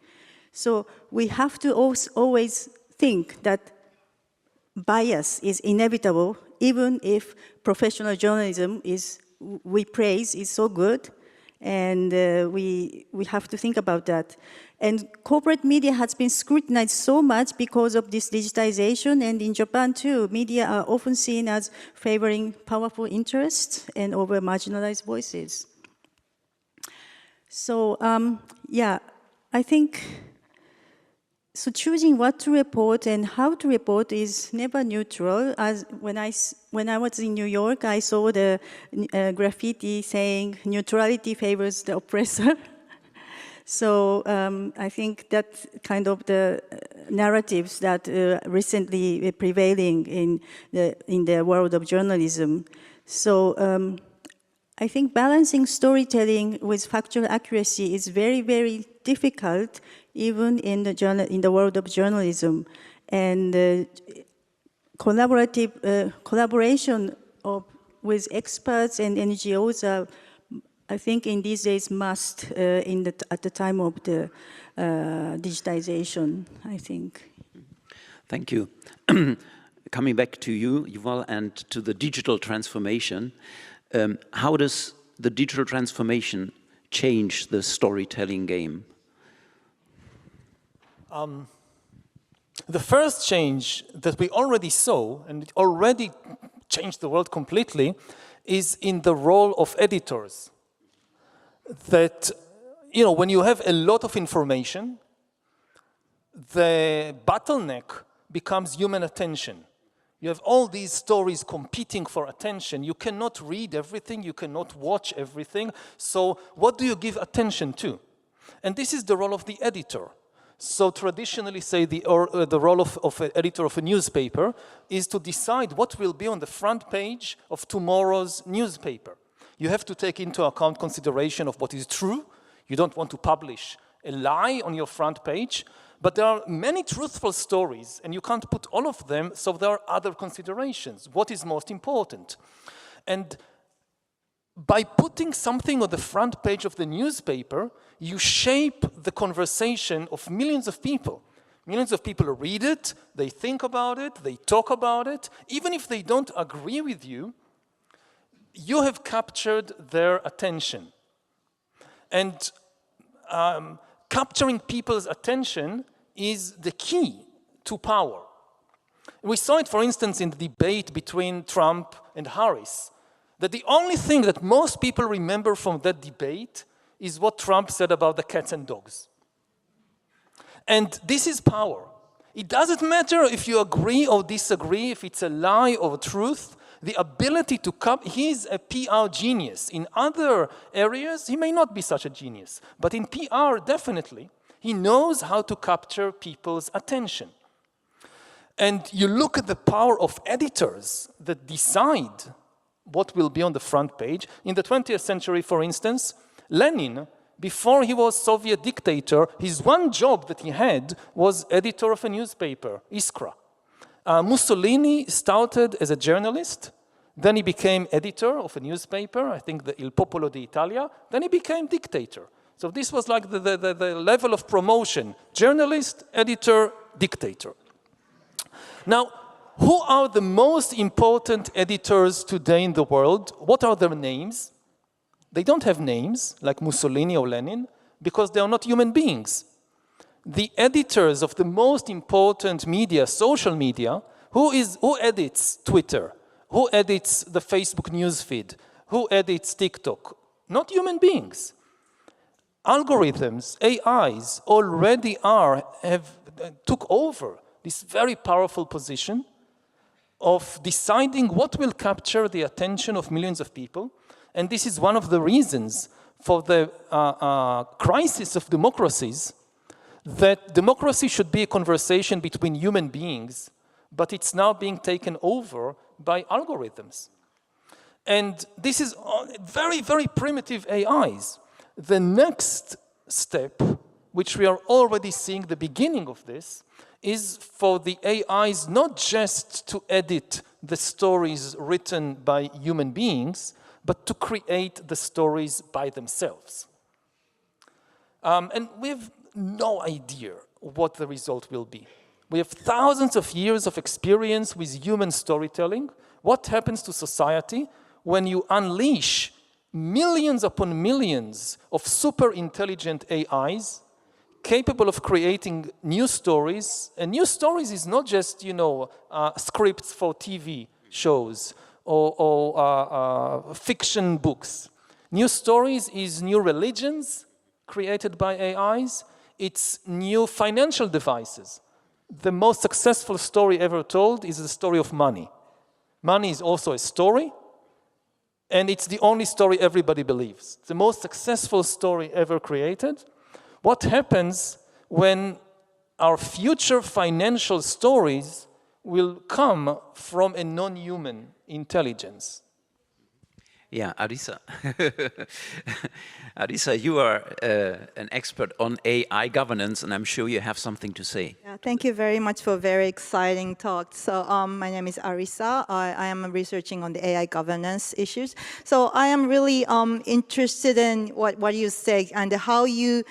[SPEAKER 4] So we have to always think that bias is inevitable, even if professional journalism we praise is so good, and we have to think about that. And corporate media has been scrutinized so much because of this digitization, and in Japan too, media are often seen as favoring powerful interests and over marginalized voices. So yeah, I think, so choosing what to report and how to report is never neutral. As when I was in New York, I saw the graffiti saying neutrality favors the oppressor. So I think that's kind of the narratives that recently prevailing in the world of journalism. So I think balancing storytelling with factual accuracy is very, very difficult, even in the world of journalism. And collaboration with experts and NGOs are, I think, in these days must at the time of the digitization, I think.
[SPEAKER 3] Thank you. Coming back to you, Yuval, and to the digital transformation, how does the digital transformation change the storytelling game?
[SPEAKER 1] The first change that we already saw, and it already changed the world completely, is in the role of editors. That, when you have a lot of information, the bottleneck becomes human attention. You have all these stories competing for attention. You cannot read everything, you cannot watch everything. So what do you give attention to? And this is the role of the editor. So traditionally, say the role of an editor of a newspaper is to decide what will be on the front page of tomorrow's newspaper. You have to take into account consideration of what is true. You don't want to publish a lie on your front page, but there are many truthful stories, and you can't put all of them, so there are other considerations. What is most important? And by putting something on the front page of the newspaper, you shape the conversation of millions of people. Millions of people read it, they think about it, they talk about it. Even if they don't agree with you, you have captured their attention. And capturing people's attention is the key to power. We saw it, for instance, in the debate between Trump and Harris, that the only thing that most people remember from that debate is what Trump said about the cats and dogs. And this is power. It doesn't matter if you agree or disagree, if it's a lie or a truth. The ability to he's a PR genius. In other areas, he may not be such a genius. But in PR, definitely, he knows how to capture people's attention. And you look at the power of editors that decide what will be on the front page. In the 20th century, for instance, Lenin, before he was Soviet dictator, his one job that he had was editor of a newspaper, Iskra. Mussolini started as a journalist, then he became editor of a newspaper, I think the Il Popolo d'Italia, then he became dictator. So this was like the level of promotion, journalist, editor, dictator. Now, who are the most important editors today in the world? What are their names? They don't have names, like Mussolini or Lenin, because they are not human beings. The editors of the most important media, social media, who edits Twitter? Who edits the Facebook newsfeed? Who edits TikTok? Not human beings. Algorithms, AIs, already took over this very powerful position of deciding what will capture the attention of millions of people. And this is one of the reasons for the crisis of democracies, that democracy should be a conversation between human beings, but it's now being taken over by algorithms. And this is very, very primitive AIs. The next step, which we are already seeing the beginning of this, is for the AIs not just to edit the stories written by human beings, but to create the stories by themselves. And we have no idea what the result will be. We have thousands of years of experience with human storytelling. What happens to society when you unleash millions upon millions of super intelligent AIs capable of creating new stories? And new stories is not just, scripts for TV shows or fiction books. New stories is new religions created by AIs. It's new financial devices. The most successful story ever told is the story of money. Money is also a story, and it's the only story everybody believes. The most successful story ever created. What happens when our future financial stories will come from a non-human intelligence?
[SPEAKER 3] Yeah, Arisa. Arisa, you are an expert on AI governance, and I'm sure you have something to say.
[SPEAKER 5] Yeah, thank you very much for a very exciting talk. So my name is Arisa. I am researching on the AI governance issues. So I am really interested in what you say and how you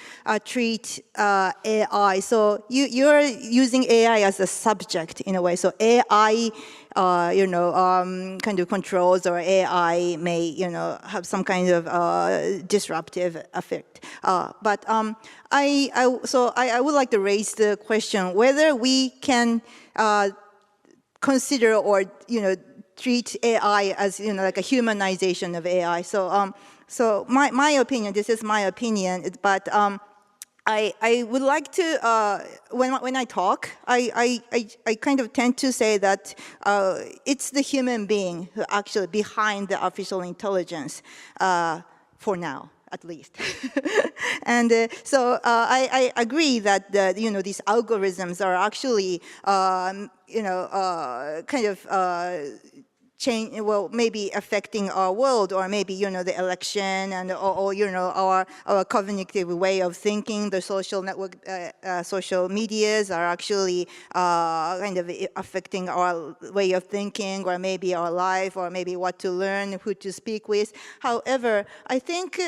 [SPEAKER 5] treat AI. So you're using AI as a subject in a way. So AI kind of controls, or AI may, have some kind of disruptive effect. But I would like to raise the question whether we can consider or, treat AI as, like a humanization of AI. So my opinion, this is my opinion, but I would like to, when I talk, I kind of tend to say that it's the human being who actually behind the artificial intelligence, for now, at least. And so I agree that these algorithms are actually kind of change, well, maybe affecting our world, or maybe, the election, and or our cognitive way of thinking. The social network, social medias are actually kind of affecting our way of thinking, or maybe our life, or maybe what to learn, who to speak with. However, I think,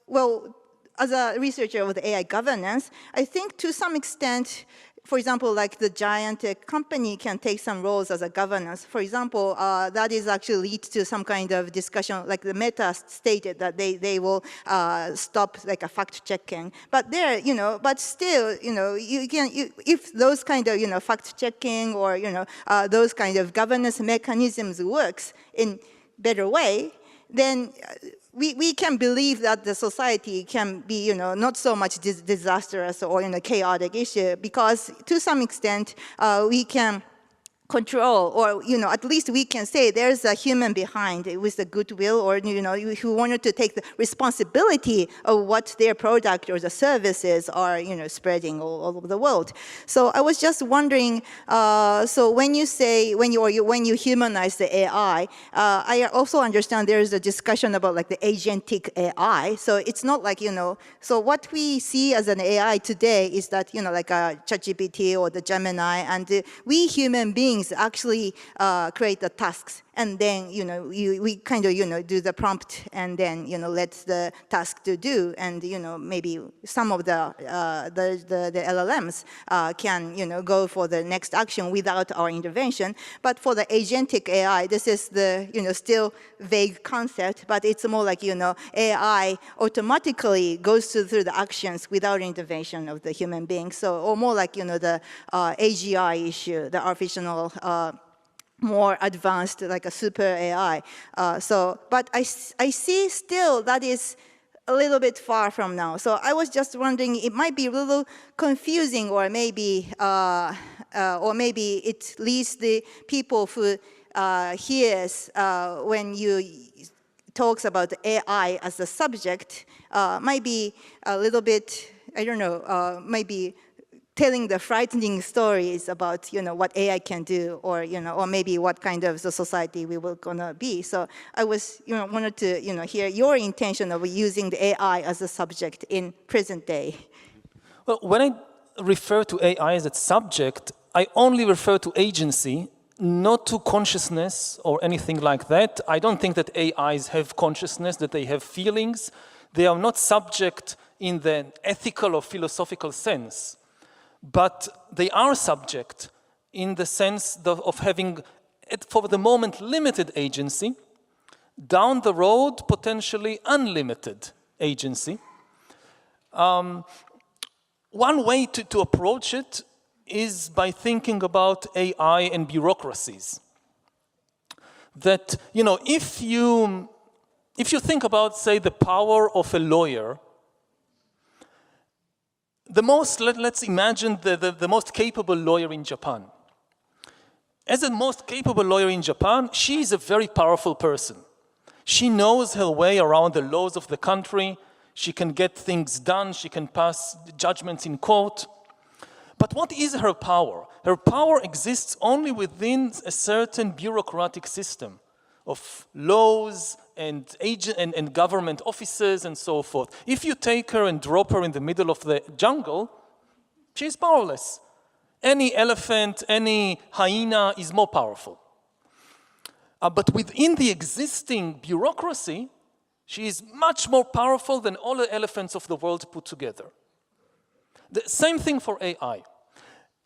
[SPEAKER 5] well, as a researcher of the AI governance, I think to some extent, for example, like the giant company can take some roles as a governance. For example, that is actually lead to some kind of discussion, like the Meta stated that they will stop like a fact checking. But there, but still, if those kind of, fact checking or, those kind of governance mechanisms works in better way, then we can believe that the society can be, not so much disastrous or chaotic issue, because to some extent we can control, or at least we can say there's a human behind with the goodwill, or who wanted to take the responsibility of what their product or the services are spreading all over the world. So I was just wondering, so when you say when you humanize the AI, I also understand there is a discussion about like the agentic AI. So it's not like so what we see as an AI today is that like a ChatGPT or the Gemini, and we human beings actually create the tasks, and then we kind of do the prompt, and then let the task to do, and maybe some of the LLMs can go for the next action without our intervention. But for the agentic AI, this is the still vague concept, but it's more like AI automatically goes through the actions without intervention of the human being. So, or more like the AGI issue, the artificial more advanced, like a super AI. But I see still that is a little bit far from now. So I was just wondering, it might be a little confusing, or maybe it leads the people who hears when you talks about AI as a subject, might be a little bit, I don't know, maybe telling the frightening stories about what AI can do, or or maybe what kind of the society we will gonna be. So I was wanted to hear your intention of using the AI as a subject in present day.
[SPEAKER 1] Well, when I refer to AI as a subject, I only refer to agency, not to consciousness or anything like that. I don't think that AIs have consciousness, that they have feelings. They are not subject in the ethical or philosophical sense. But they are subject in the sense of having, for the moment, limited agency, down the road, potentially unlimited agency. One way to approach it is by thinking about AI and bureaucracies. That, if you think about, say, the power of a lawyer, let's imagine the most capable lawyer in Japan. As the most capable lawyer in Japan, she is a very powerful person. She knows her way around the laws of the country. She can get things done. She can pass judgments in court. But what is her power? Her power exists only within a certain bureaucratic system of laws and government offices and so forth. If you take her and drop her in the middle of the jungle, she's powerless. Any elephant, any hyena is more powerful. But within the existing bureaucracy, she is much more powerful than all the elephants of the world put together. The same thing for AI.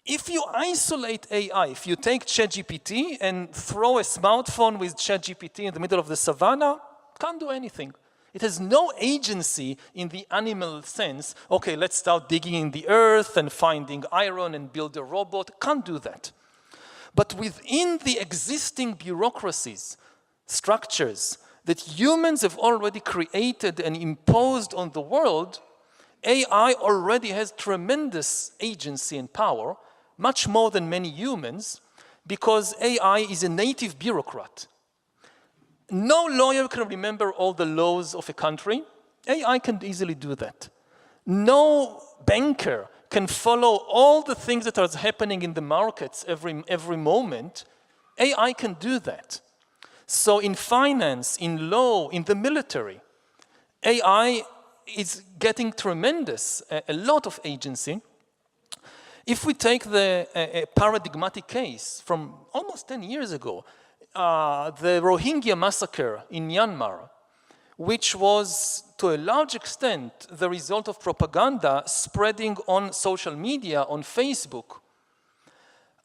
[SPEAKER 1] If you isolate AI, if you take ChatGPT and throw a smartphone with ChatGPT in the middle of the savannah, can't do anything. It has no agency in the animal sense. Okay, let's start digging in the earth and finding iron and build a robot. Can't do that. But within the existing bureaucracies, structures that humans have already created and imposed on the world, AI already has tremendous agency and power, much more than many humans, because AI is a native bureaucrat. No lawyer can remember all the laws of a country. AI can easily do that. No banker can follow all the things that are happening in the markets every moment. AI can do that. So in finance, in law, in the military, AI is getting a lot of agency. If we take a paradigmatic case from almost 10 years ago, the Rohingya massacre in Myanmar, which was to a large extent the result of propaganda spreading on social media, on Facebook,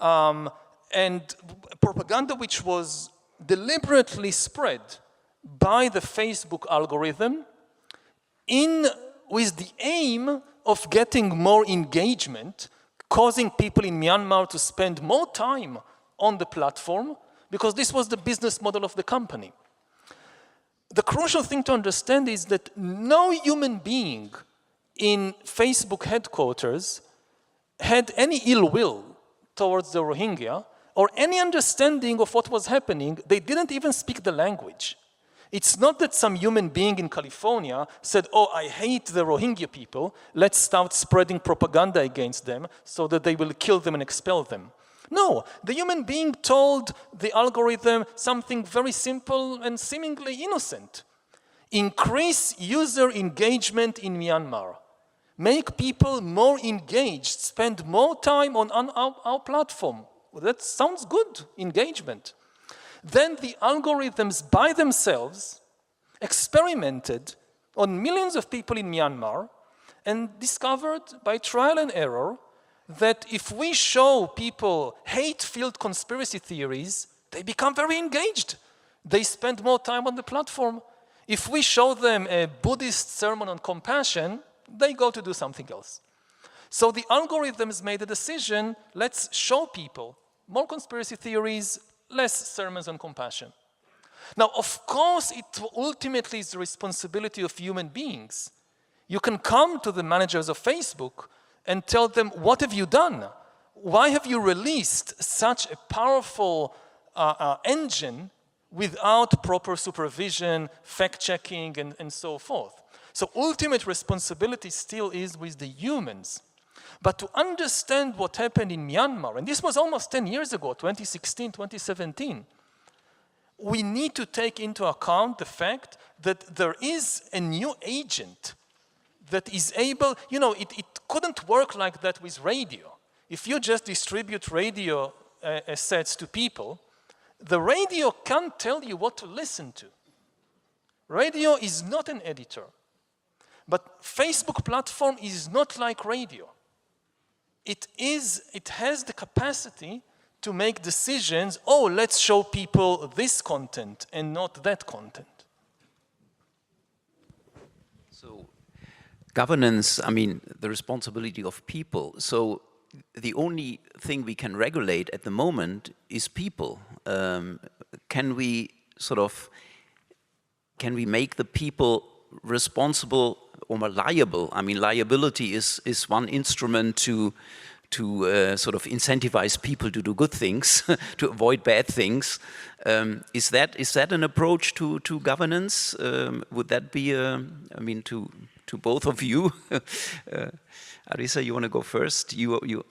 [SPEAKER 1] and propaganda which was deliberately spread by the Facebook algorithm with the aim of getting more engagement, causing people in Myanmar to spend more time on the platform, because this was the business model of the company. The crucial thing to understand is that no human being in Facebook headquarters had any ill will towards the Rohingya or any understanding of what was happening. They didn't even speak the language. It's not that some human being in California said, oh, I hate the Rohingya people, let's start spreading propaganda against them so that they will kill them and expel them. No, the human being told the algorithm something very simple and seemingly innocent. Increase user engagement in Myanmar. Make people more engaged, spend more time on our platform. Well, that sounds good, engagement. Then the algorithms by themselves experimented on millions of people in Myanmar and discovered by trial and error that if we show people hate-filled conspiracy theories, they become very engaged. They spend more time on the platform. If we show them a Buddhist sermon on compassion, they go to do something else. So the algorithms made a decision, let's show people more conspiracy theories, less sermons on compassion. Now, of course, it ultimately is the responsibility of human beings. You can come to the managers of Facebook and tell them, what have you done? Why have you released such a powerful engine without proper supervision, fact-checking, and so forth? So ultimate responsibility still is with the humans. But to understand what happened in Myanmar, and this was almost 10 years ago, 2016, 2017, we need to take into account the fact that there is a new agent that is able, you know, it couldn't work like that with radio. If you just distribute radio sets to people, the radio can't tell you what to listen to. Radio is not an editor. But Facebook platform is not like radio. It has the capacity to make decisions, oh, let's show people this content and not that content.
[SPEAKER 3] So governance, I mean, the responsibility of people. So the only thing we can regulate at the moment is people. Can we make the people responsible or liable? I mean, liability is one instrument to sort of incentivize people to do good things, to avoid bad things. Is that an approach to governance? Would that be, I mean, to both of you? Arisa, you want to go first? You.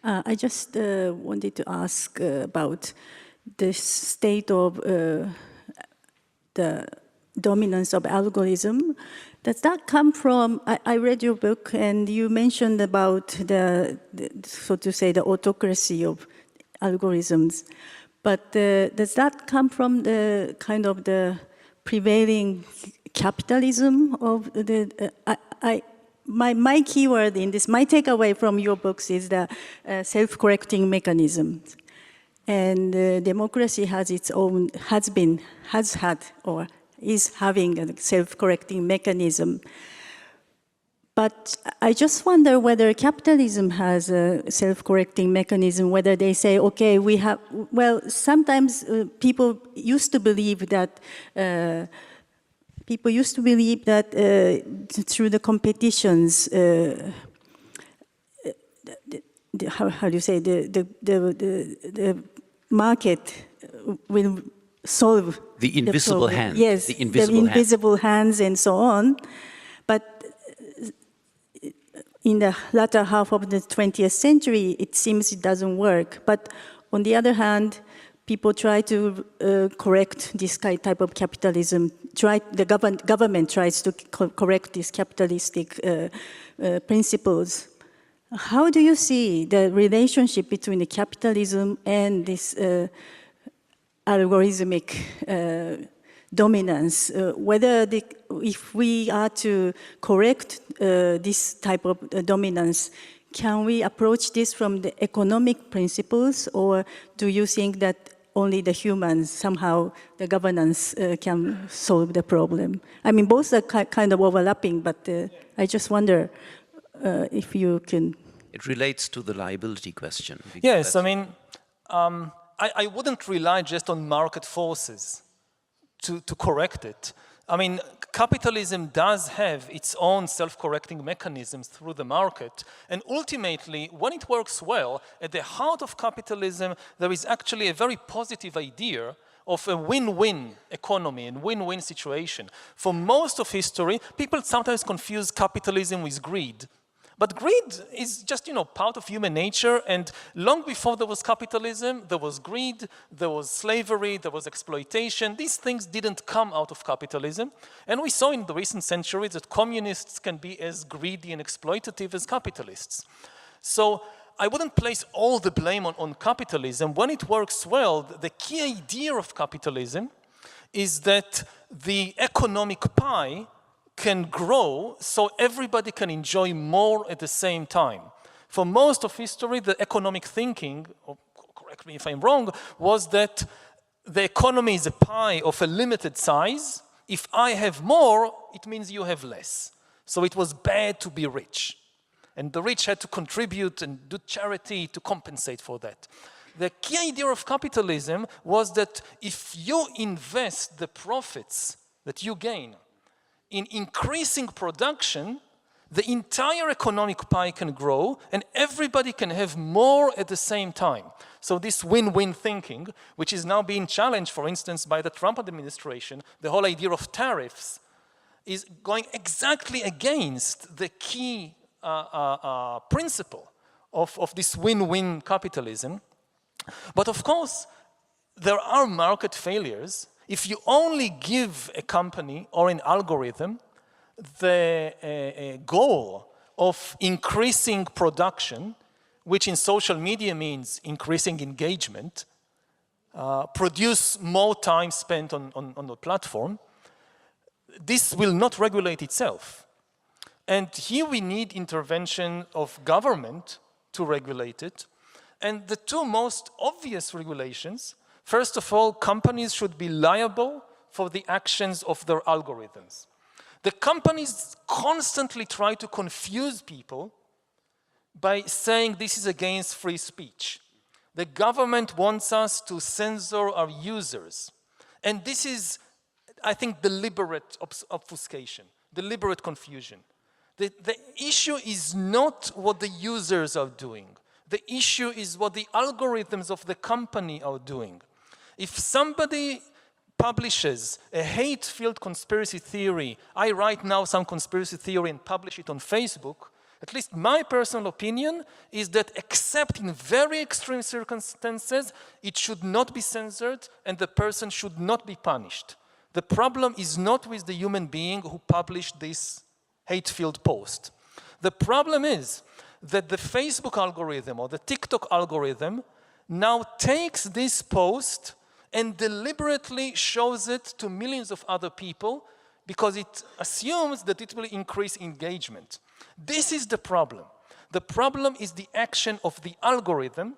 [SPEAKER 4] I just wanted to ask about the state of the dominance of algorithm. Does that come from, I read your book and you mentioned about the so to say, the autocracy of algorithms. But does that come from the kind of the prevailing capitalism of the, my keyword in this, my takeaway from your books is the self-correcting mechanism. And democracy has its own, has had, or is having a self-correcting mechanism. But I just wonder whether capitalism has a self-correcting mechanism, whether they say, okay, we have, well, sometimes people used to believe that through the competitions, how do you say, the market will solve
[SPEAKER 3] the invisible hand.
[SPEAKER 4] Yes, the invisible hands and so on. But in the latter half of the 20th century, it seems it doesn't work. But on the other hand, people try to correct this type of capitalism. The government tries to correct these capitalistic principles. How do you see the relationship between the capitalism and this algorithmic dominance, if we are to correct this type of dominance, can we approach this from the economic principles, or do you think that only the humans, somehow the governance can solve the problem? I mean, both are kind of overlapping, but I just wonder if you can...
[SPEAKER 3] It relates to the liability question.
[SPEAKER 1] Yes, I mean, I wouldn't rely just on market forces to correct it. I mean, capitalism does have its own self-correcting mechanisms through the market, and ultimately, when it works well, at the heart of capitalism, there is actually a very positive idea of a win-win economy and win-win situation. For most of history, people sometimes confuse capitalism with greed. But greed is just, part of human nature, and long before there was capitalism, there was greed, there was slavery, there was exploitation. These things didn't come out of capitalism, and we saw in the recent centuries that communists can be as greedy and exploitative as capitalists. So I wouldn't place all the blame on capitalism. When it works well, the key idea of capitalism is that the economic pie can grow so everybody can enjoy more at the same time. For most of history, the economic thinking, or correct me if I'm wrong, was that the economy is a pie of a limited size. If I have more, it means you have less. So it was bad to be rich. And the rich had to contribute and do charity to compensate for that. The key idea of capitalism was that if you invest the profits that you gain in increasing production, the entire economic pie can grow and everybody can have more at the same time. So this win-win thinking, which is now being challenged, for instance, by the Trump administration, the whole idea of tariffs, is going exactly against the key principle of this win-win capitalism. But of course, there are market failures. If you only give a company or an algorithm the goal of increasing production, which in social media means increasing engagement, produce more time spent on the platform, this will not regulate itself. And here we need intervention of government to regulate it. And the two most obvious regulations, first of all, companies should be liable for the actions of their algorithms. The companies constantly try to confuse people by saying this is against free speech. The government wants us to censor our users. And this is, I think, deliberate obfuscation, deliberate confusion. The issue is not what the users are doing. The issue is what the algorithms of the company are doing. If somebody publishes a hate-filled conspiracy theory, I write now some conspiracy theory and publish it on Facebook, at least my personal opinion is that except in very extreme circumstances, it should not be censored and the person should not be punished. The problem is not with the human being who published this hate-filled post. The problem is that the Facebook algorithm or the TikTok algorithm now takes this post and deliberately shows it to millions of other people because it assumes that it will increase engagement. This is the problem. The problem is the action of the algorithm,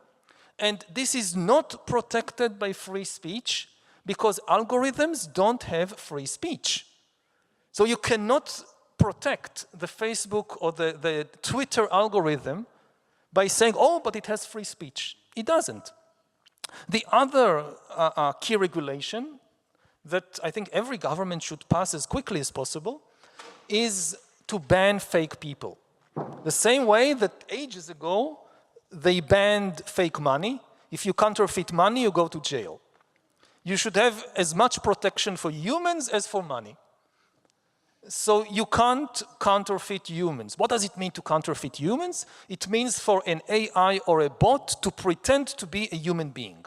[SPEAKER 1] and this is not protected by free speech because algorithms don't have free speech. So you cannot protect the Facebook or the Twitter algorithm by saying, oh, but it has free speech. It doesn't. The other key regulation that I think every government should pass as quickly as possible is to ban fake people. The same way that ages ago they banned fake money. If you counterfeit money, you go to jail. You should have as much protection for humans as for money. So you can't counterfeit humans. What does it mean to counterfeit humans? It means for an AI or a bot to pretend to be a human being.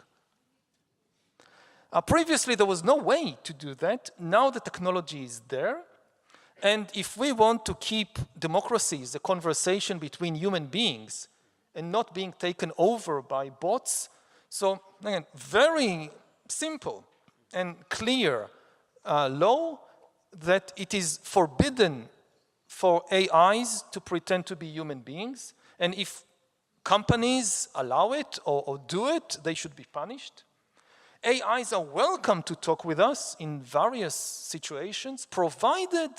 [SPEAKER 1] Previously, there was no way to do that. Now the technology is there. And if we want to keep democracies, a conversation between human beings, and not being taken over by bots, so again, very simple and clear law that it is forbidden for AIs to pretend to be human beings, and if companies allow it or do it, they should be punished. AIs are welcome to talk with us in various situations, provided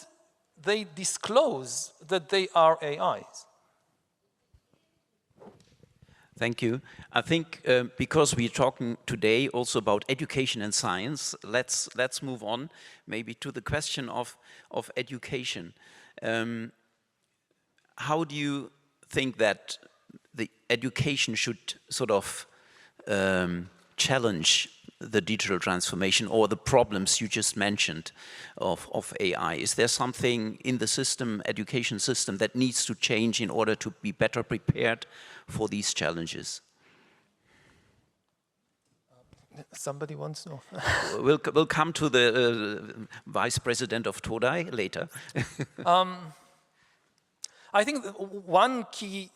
[SPEAKER 1] they disclose that they are AIs.
[SPEAKER 3] Thank you. I think because we're talking today also about education and science, let's move on maybe to the question of education. How do you think that the education should sort of challenge the digital transformation or the problems you just mentioned of AI? Is there something in the system, education system, that needs to change in order to be better prepared for these challenges?
[SPEAKER 1] Somebody wants to?
[SPEAKER 3] We'll come to the Vice President of Todai later.
[SPEAKER 1] I think one key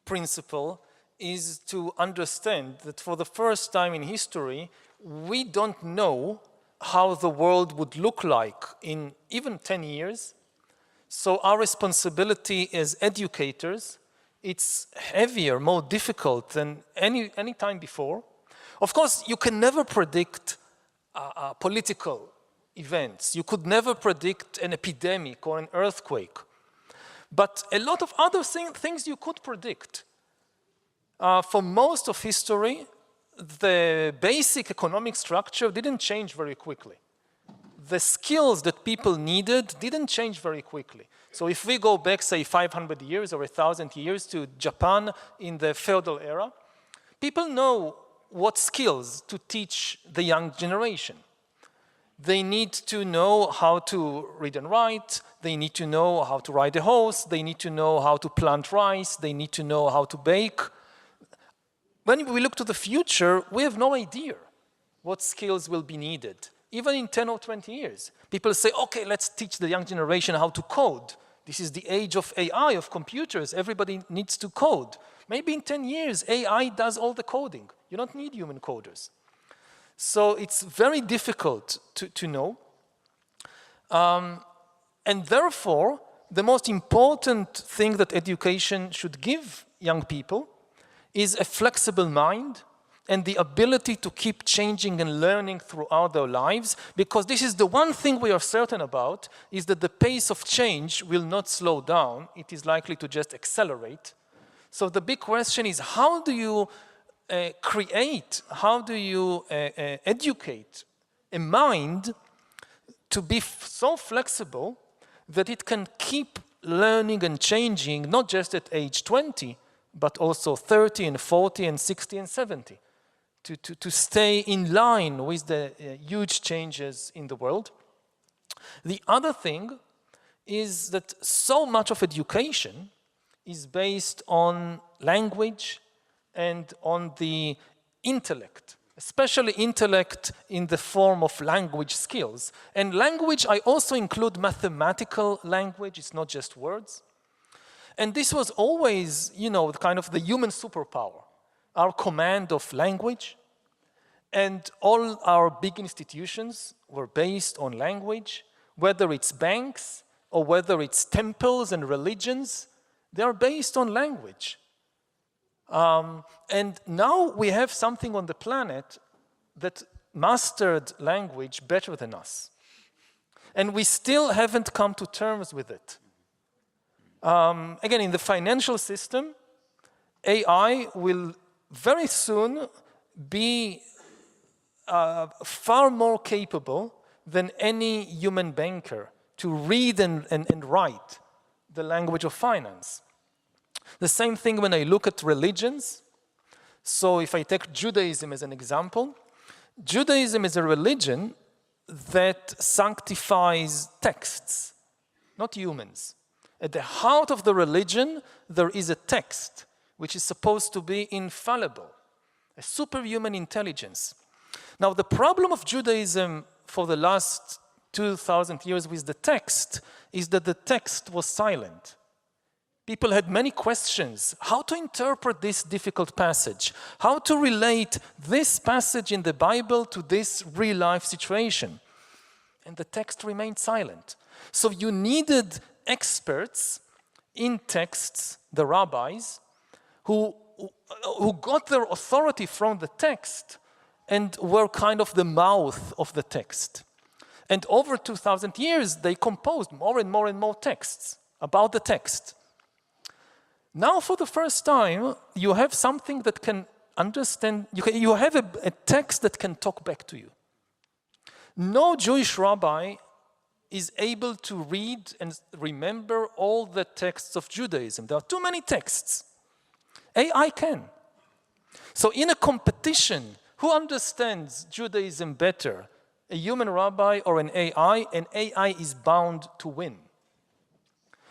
[SPEAKER 1] principle is to understand that for the first time in history, we don't know how the world would look like in even 10 years. So our responsibility as educators, it's heavier, more difficult than any time before. Of course, you can never predict political events. You could never predict an epidemic or an earthquake. But a lot of other things you could predict. For most of history, the basic economic structure didn't change very quickly. The skills that people needed didn't change very quickly. So if we go back, say, 500 years or 1,000 years to Japan in the feudal era, people know what skills to teach the young generation. They need to know how to read and write. They need to know how to ride a horse. They need to know how to plant rice. They need to know how to bake. When we look to the future, we have no idea what skills will be needed. Even in 10 or 20 years, people say, okay, let's teach the young generation how to code. This is the age of AI, of computers. Everybody needs to code. Maybe in 10 years, AI does all the coding. You don't need human coders. So it's very difficult to know. And therefore, the most important thing that education should give young people is a flexible mind and the ability to keep changing and learning throughout their lives, because this is the one thing we are certain about, is that the pace of change will not slow down. It is likely to just accelerate. So the big question is, how do you how do you educate a mind to be so flexible that it can keep learning and changing, not just at age 20, but also 30 and 40 and 60 and 70, to stay in line with the huge changes in the world. The other thing is that so much of education is based on language and on the intellect, especially intellect in the form of language skills. And language, I also include mathematical language. It's not just words. And this was always, you know, kind of the human superpower, our command of language. And all our big institutions were based on language, whether it's banks or whether it's temples and religions, they are based on language. And now we have something on the planet that mastered language better than us. And we still haven't come to terms with it. Again, in the financial system, AI will very soon be far more capable than any human banker to read and write the language of finance. The same thing when I look at religions. So if I take Judaism as an example, Judaism is a religion that sanctifies texts, not humans. At the heart of the religion, there is a text which is supposed to be infallible, a superhuman intelligence. Now, the problem of Judaism for the last 2,000 years with the text is that the text was silent. People had many questions. How to interpret this difficult passage? How to relate this passage in the Bible to this real-life situation? and the text remained silent. So you needed experts in texts, the rabbis, who got their authority from the text and were kind of the mouth of the text. And over 2,000 years, they composed more and more and more texts about the text. Now, for the first time, you have something that can understand, you have a text that can talk back to you. No Jewish rabbi is able to read and remember all the texts of Judaism. There are too many texts. AI can. So in a competition, who understands Judaism better? A human rabbi or an AI? And AI is bound to win.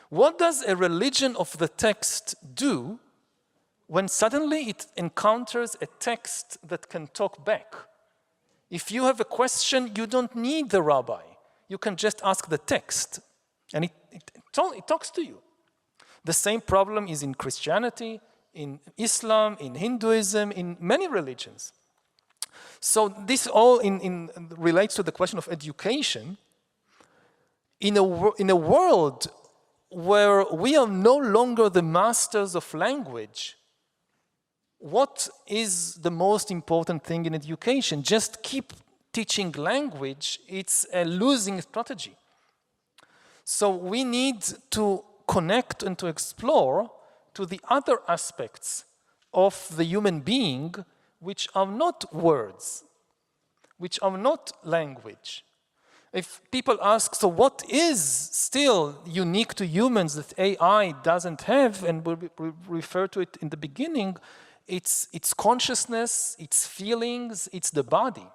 [SPEAKER 1] What does a religion of the text do when suddenly it encounters a text that can talk back? If you have a question, you don't need the rabbi. You can just ask the text, and it talks to you. The same problem is in Christianity, in Islam, in Hinduism, in many religions. So this all relates to the question of education. In a world where we are no longer the masters of language, what is the most important thing in education? Just keep teaching language. It's a losing strategy. So we need to connect and to explore to the other aspects of the human being, which are not words, which are not language. If people ask, so what is still unique to humans that AI doesn't have, and we refer to it in the beginning, it's consciousness, it's feelings, it's the body.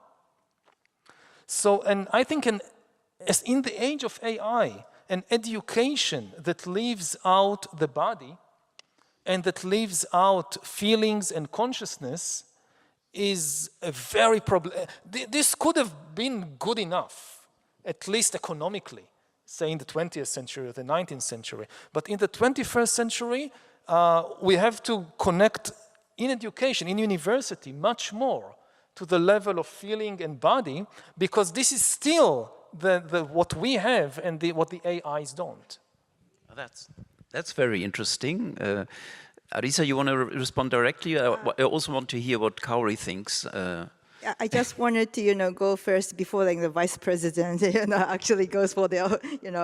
[SPEAKER 1] So, and I think as in the age of AI, an education that leaves out the body and that leaves out feelings and consciousness is a very problem. This could have been good enough, at least economically, say in the 20th century or the 19th century. But in the 21st century, we have to connect in education, in university, much more to the level of feeling and body, because this is still what we have and what the AIs don't.
[SPEAKER 3] That's very interesting. Arisa, you want to respond directly? I also want to hear what Kaori thinks.
[SPEAKER 5] I just wanted to, go first before the vice president, actually goes for the,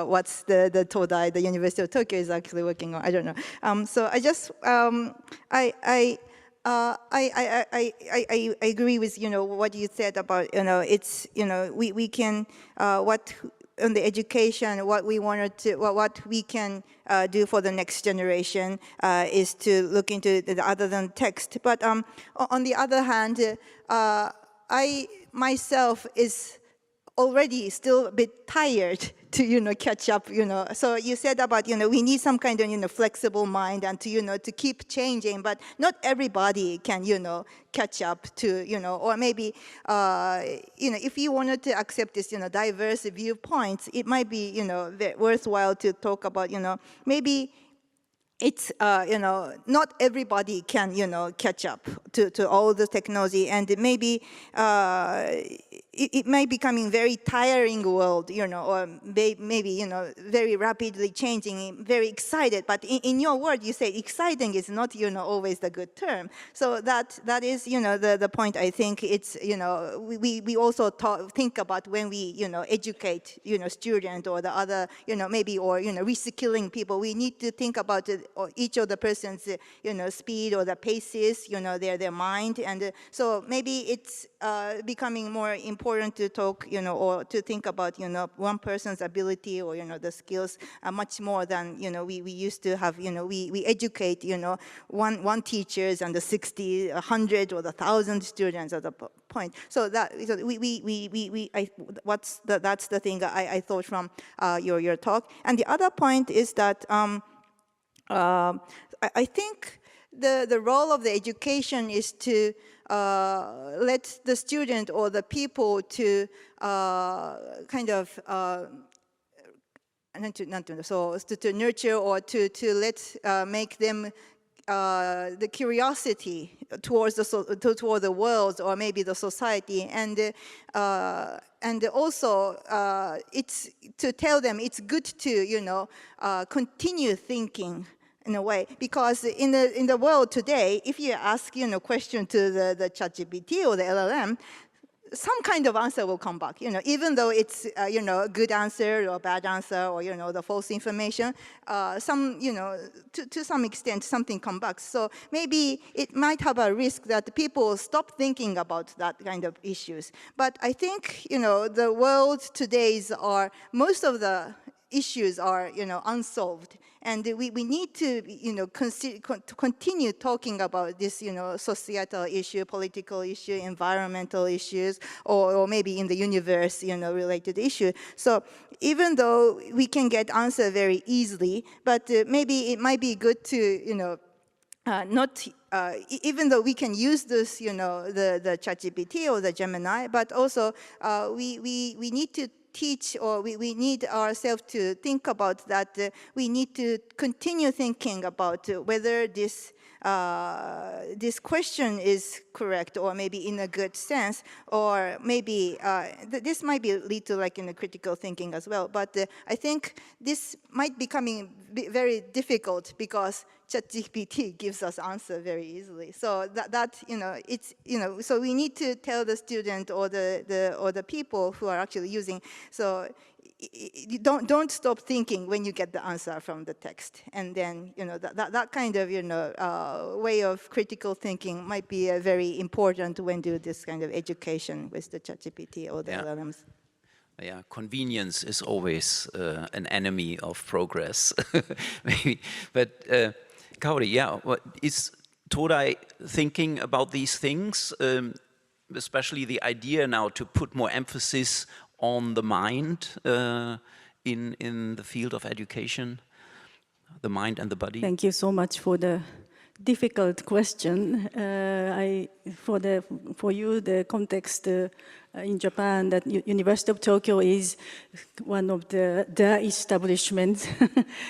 [SPEAKER 5] what's the Todai, the University of Tokyo is actually working on. I don't know. So I just, I agree with, what you said about, it's, we can, what on the education, what we wanted to, what we can do for the next generation is to look into the other than text. But on the other hand, I myself is already still a bit tired to, catch up, So you said about, we need some kind of, flexible mind and to, to keep changing, but not everybody can, catch up to, or maybe, if you wanted to accept this, diverse viewpoints, it might be, worthwhile to talk about, maybe it's, not everybody can, catch up to all the technology, and it may be, it may be becoming very tiring world, or maybe, very rapidly changing, very excited. But in your word, you say exciting is not, always the good term. So that is, the point. I think it's, we also think about when we, educate, student or the other, maybe, or, reskilling people. We need to think about each of the person's, speed or the paces, their mind. And so maybe it's becoming more important to talk, or to think about, one person's ability or, the skills much more than, we used to have, we educate, one teachers and the 60, 100 or the 1,000 students at the point. So that, so that's the thing I thought from your talk. And the other point is that I think the role of the education is to let the student or the people to kind of to nurture or to let make them the curiosity towards toward the world or maybe the society, and also it's to tell them it's good to continue thinking in a way, because in the world today, if you ask question to the ChatGPT or the LLM, some kind of answer will come back, even though it's, a good answer or a bad answer or, the false information, to some extent, something comes back. So maybe it might have a risk that people stop thinking about that kind of issues. But I think, the world today's most of the issues are, unsolved. And we need to, continue talking about this, societal issue, political issue, environmental issues, or maybe in the universe, related issue. So even though we can get answer very easily, but maybe it might be good to, not, even though we can use this, the ChatGPT or the Gemini, but also we need to teach, or we need ourselves to think about that. We need to continue thinking about whether this question is correct, or maybe in a good sense, or maybe this might lead to critical thinking as well. But I think this might becoming very difficult because ChatGPT gives us answer very easily. So it's so we need to tell the student or the people who are actually using. So you don't stop thinking when you get the answer from the text, and then that kind of way of critical thinking might be very important when do this kind of education with the ChatGPT or the LLMs.
[SPEAKER 3] Yeah, convenience is always an enemy of progress, maybe. But Kaori, is Todai thinking about these things, especially the idea now to put more emphasis on the mind in the field of education, the mind and the body?
[SPEAKER 4] Thank you so much for the difficult question. For you, the context in Japan, that University of Tokyo is one of the establishments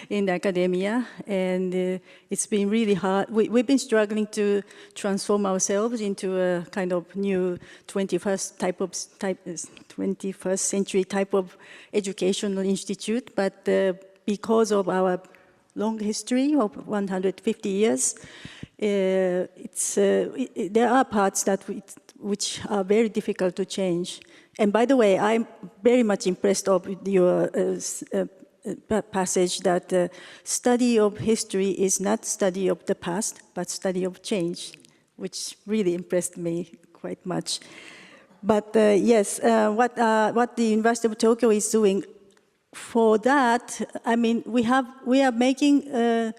[SPEAKER 4] in academia, and it's been really hard. We've been struggling to transform ourselves into a kind of new 21st century type of educational institute, but because of our long history of 150 years, there are parts which are very difficult to change. And by the way, I'm very much impressed with your passage that study of history is not study of the past, but study of change, which really impressed me quite much. But yes, what the University of Tokyo is doing for that, I mean, we are making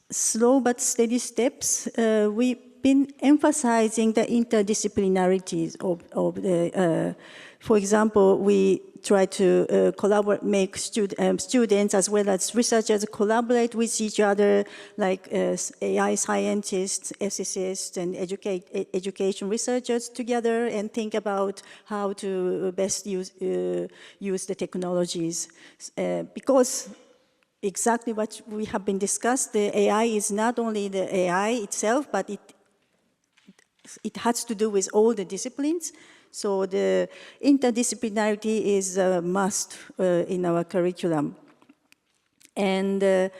[SPEAKER 4] slow but steady steps. We've been emphasizing the interdisciplinarities of the, for example, we try to make students as well as researchers collaborate with each other, like AI scientists, ethicists, and education researchers together, and think about how to best use the technologies. Because exactly what we have been discussed, the AI is not only the AI itself, but it has to do with all the disciplines. So the interdisciplinarity is a must in our curriculum. And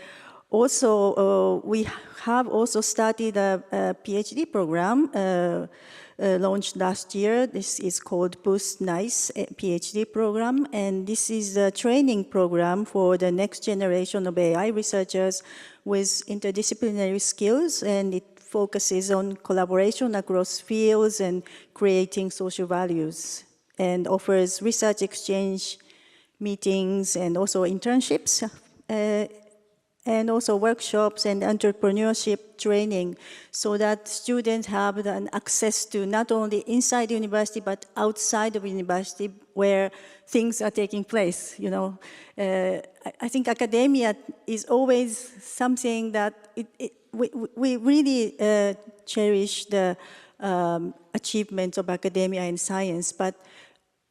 [SPEAKER 4] also, we have also started a PhD program launched last year. This is called Boost Nice PhD program. And this is a training program for the next generation of AI researchers with interdisciplinary skills, and it focuses on collaboration across fields and creating social values, and offers research exchange meetings and also internships, and also workshops and entrepreneurship training, so that students have access to not only inside the university but outside of the university where things are taking place. I think academia is always something that we really cherish the achievements of academia and science, but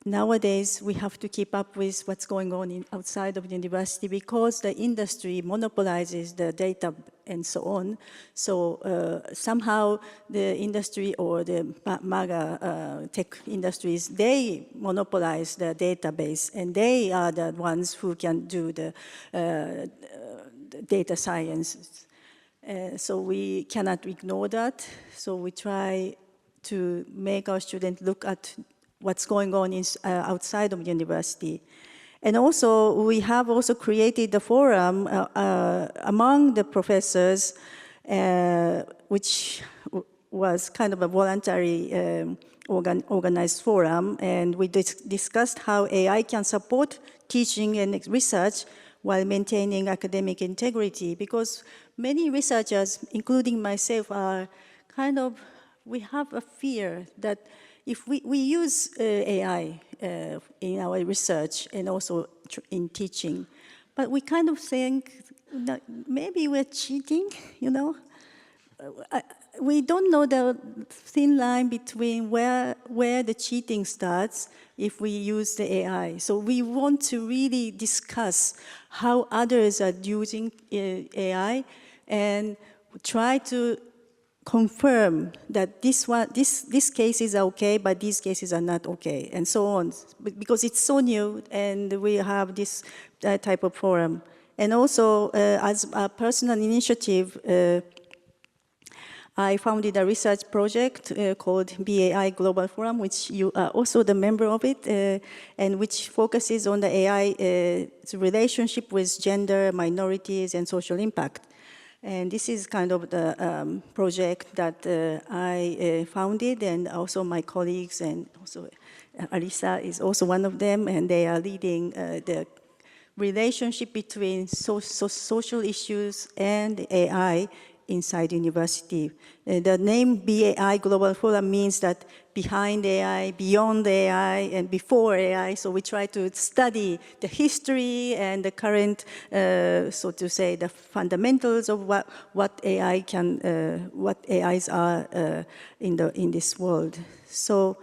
[SPEAKER 4] nowadays we have to keep up with what's going on outside of the university because the industry monopolizes the data and so on. So somehow the industry or the MAGA tech industries, they monopolize the database and they are the ones who can do the data science. So we cannot ignore that. So we try to make our students look at what's going on outside of the university. And also, we have also created a forum among the professors, which was kind of a voluntary organized forum, and we discussed how AI can support teaching and research while maintaining academic integrity, because many researchers, including myself, are kind of, we have a fear that if we use AI in our research and also in teaching, but we kind of think that maybe we're cheating, you know? We don't know the thin line between where the cheating starts if we use the AI. So we want to really discuss how others are using AI and try to confirm that this cases are okay, but these cases are not okay, and so on. Because it's so new, and we have this type of forum. And also, as a personal initiative, I founded a research project called BAI Global Forum, which you are also the member of it, and which focuses on the AI's relationship with gender, minorities, and social impact. And this is kind of the project that I founded, and also my colleagues, and also Alisa is also one of them, and they are leading the relationship between social issues and AI inside university. The name BAI Global Forum means that behind AI, beyond AI, and before AI. So we try to study the history and the current, so to say, the fundamentals of what AI can, what AIs are in this world. So.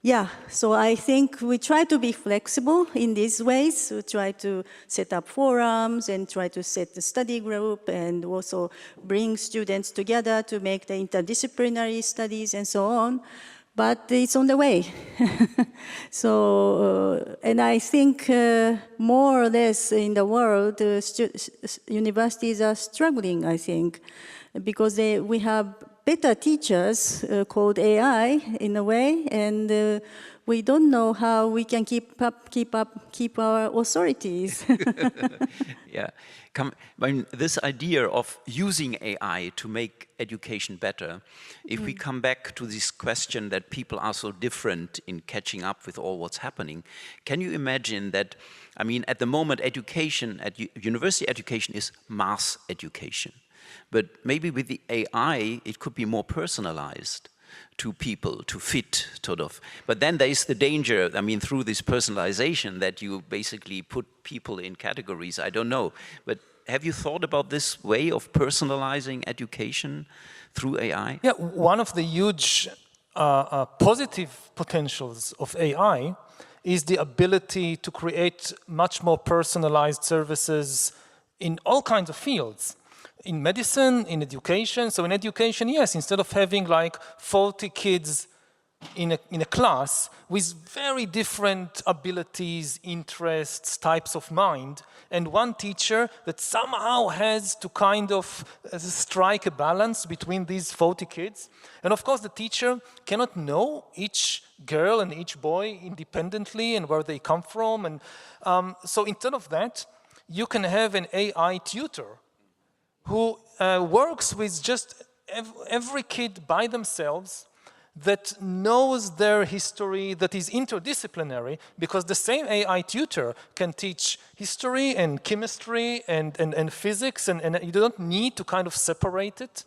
[SPEAKER 4] Yeah, so I think we try to be flexible in these ways. We try to set up forums and try to set the study group and also bring students together to make the interdisciplinary studies and so on. But it's on the way. So, and I think more or less in the world, universities are struggling, I think, because we have better teachers called AI in a way, and we don't know how we can keep our authorities.
[SPEAKER 3] Yeah, I mean, this idea of using AI to make education better, if we come back to this question that people are so different in catching up with all what's happening, can you imagine that, I mean, at the moment education, university education is mass education. But maybe with the AI, it could be more personalized to people, to fit, sort of. But then there is the danger, I mean, through this personalization that you basically put people in categories, I don't know. But have you thought about this way of personalizing education through AI?
[SPEAKER 2] Yeah, one of the huge positive potentials of AI is the ability to create much more personalized services in all kinds of fields. In medicine, in education. So in education, yes, instead of having like 40 kids in a class with very different abilities, interests, types of mind, and one teacher that somehow has to kind of strike a balance between these 40 kids. And of course, the teacher cannot know each girl and each boy independently and where they come from. And so instead of that, you can have an AI tutor who works with just every kid by themselves, that knows their history, that is interdisciplinary, because the same AI tutor can teach history and chemistry and physics, and you don't need to kind of separate it.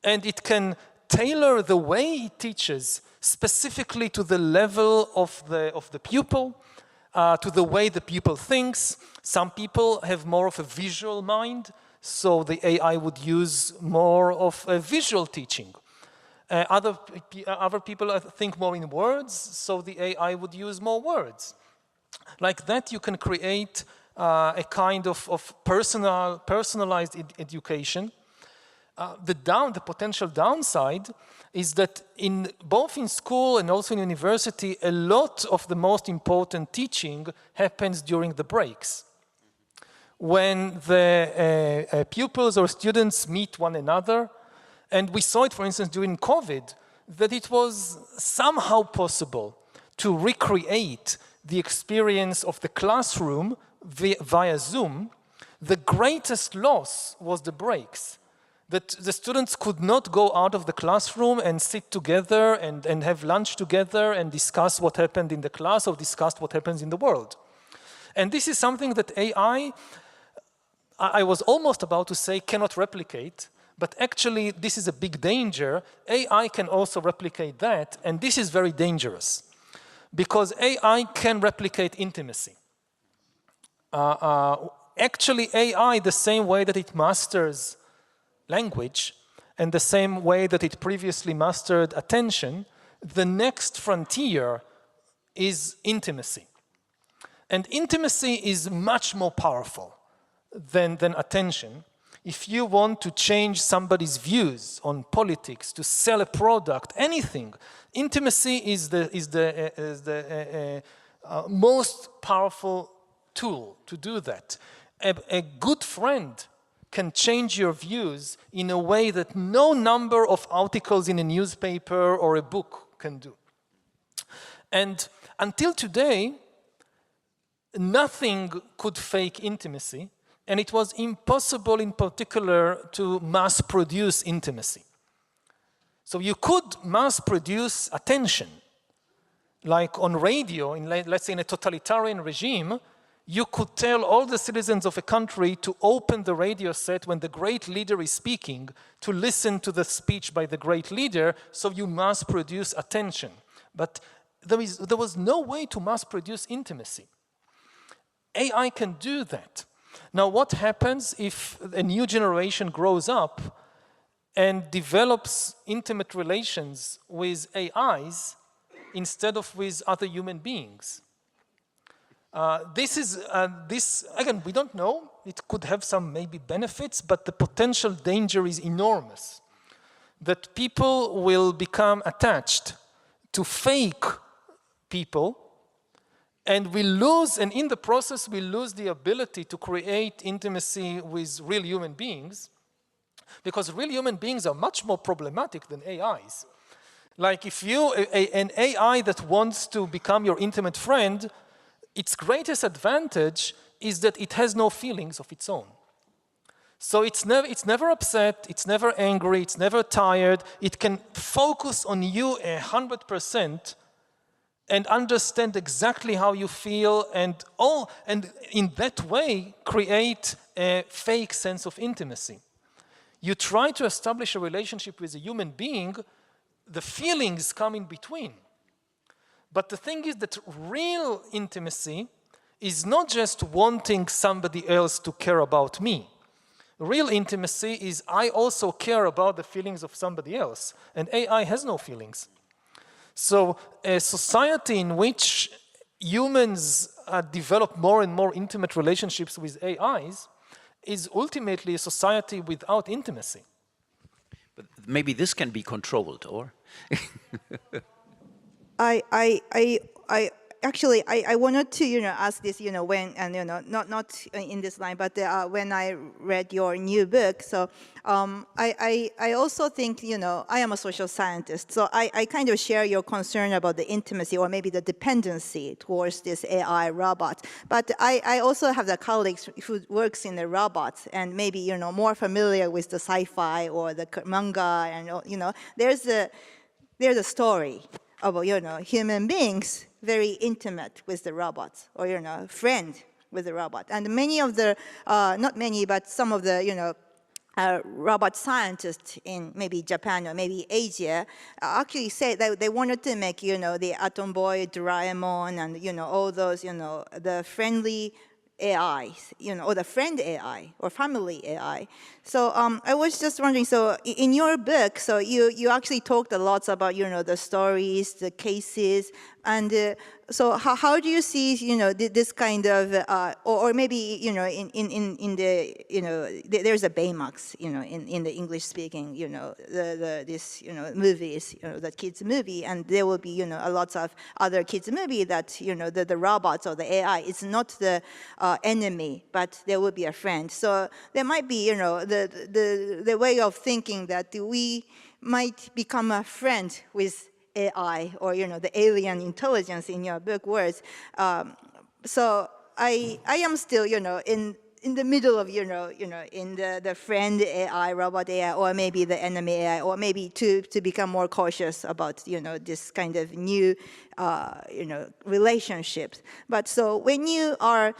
[SPEAKER 2] And it can tailor the way it teaches specifically to the level of the pupil, to the way the pupil thinks. Some people have more of a visual mind, so the AI would use more of a visual teaching. Other people think more in words, so the AI would use more words. Like that, you can create a kind of personalized education. The potential downside is that both in school and also in university, a lot of the most important teaching happens during the breaks. When the pupils or students meet one another, and we saw it, for instance, during COVID, that it was somehow possible to recreate the experience of the classroom via Zoom. The greatest loss was the breaks. That the students could not go out of the classroom and sit together and have lunch together and discuss what happened in the class or discuss what happens in the world. And this is something that AI, I was almost about to say, cannot replicate, but actually this is a big danger. AI can also replicate that, and this is very dangerous because AI can replicate intimacy. Actually, AI, the same way that it masters language and the same way that it previously mastered attention, the next frontier is intimacy. And intimacy is much more powerful than attention. If you want to change somebody's views on politics, to sell a product, anything, intimacy is the most powerful tool to do that. A good friend can change your views in a way that no number of articles in a newspaper or a book can do. And until today, nothing could fake intimacy, and it was impossible in particular to mass produce intimacy. So you could mass produce attention. Like on radio, let's say in a totalitarian regime, you could tell all the citizens of a country to open the radio set when the great leader is speaking, to listen to the speech by the great leader, so you mass produce attention. But there was no way to mass produce intimacy. AI can do that. Now, what happens if a new generation grows up and develops intimate relations with AIs instead of with other human beings? This again, we don't know. It could have some maybe benefits, but the potential danger is enormous. That people will become attached to fake people, and in the process, we lose the ability to create intimacy with real human beings, because real human beings are much more problematic than AIs. Like if an AI that wants to become your intimate friend, its greatest advantage is that it has no feelings of its own. So it's never upset, it's never angry, it's never tired. It can focus on you 100% and understand exactly how you feel, and in that way create a fake sense of intimacy. You try to establish a relationship with a human being, the feelings come in between. But the thing is that real intimacy is not just wanting somebody else to care about me. Real intimacy is I also care about the feelings of somebody else, and AI has no feelings. So a society in which humans develop more and more intimate relationships with AIs is ultimately a society without intimacy.
[SPEAKER 3] But maybe this can be controlled, or?
[SPEAKER 5] Actually, I wanted to, ask this, when, and, not in this line, but when I read your new book. So I also think, I am a social scientist, so I kind of share your concern about the intimacy or maybe the dependency towards this AI robot. But I also have the colleagues who works in the robots and maybe, more familiar with the sci-fi or the manga, and, there's a story about, human beings very intimate with the robots, or, friend with the robot. And many of the, not many, but some of the, robot scientists in maybe Japan or maybe Asia actually say that they wanted to make, the Atom Boy, Doraemon, and, all those, the friendly AI, or the friend AI or family AI. So I was just wondering, so in your book, so you actually talked a lot about, the stories, the cases, and so how do you see, this kind of, or maybe, in the, there's a Baymax, in the English speaking, this, movies, the kids movie, and there will be, a lot of other kids movie that, the robots or the AI is not the enemy, but there will be a friend. So there might be, the way of thinking that we might become a friend with AI or, the alien intelligence in your book words. So I am still, in the middle of, in the friend AI, robot AI, or maybe the enemy AI, or maybe to become more cautious about, this kind of new, relationships. But so when you are,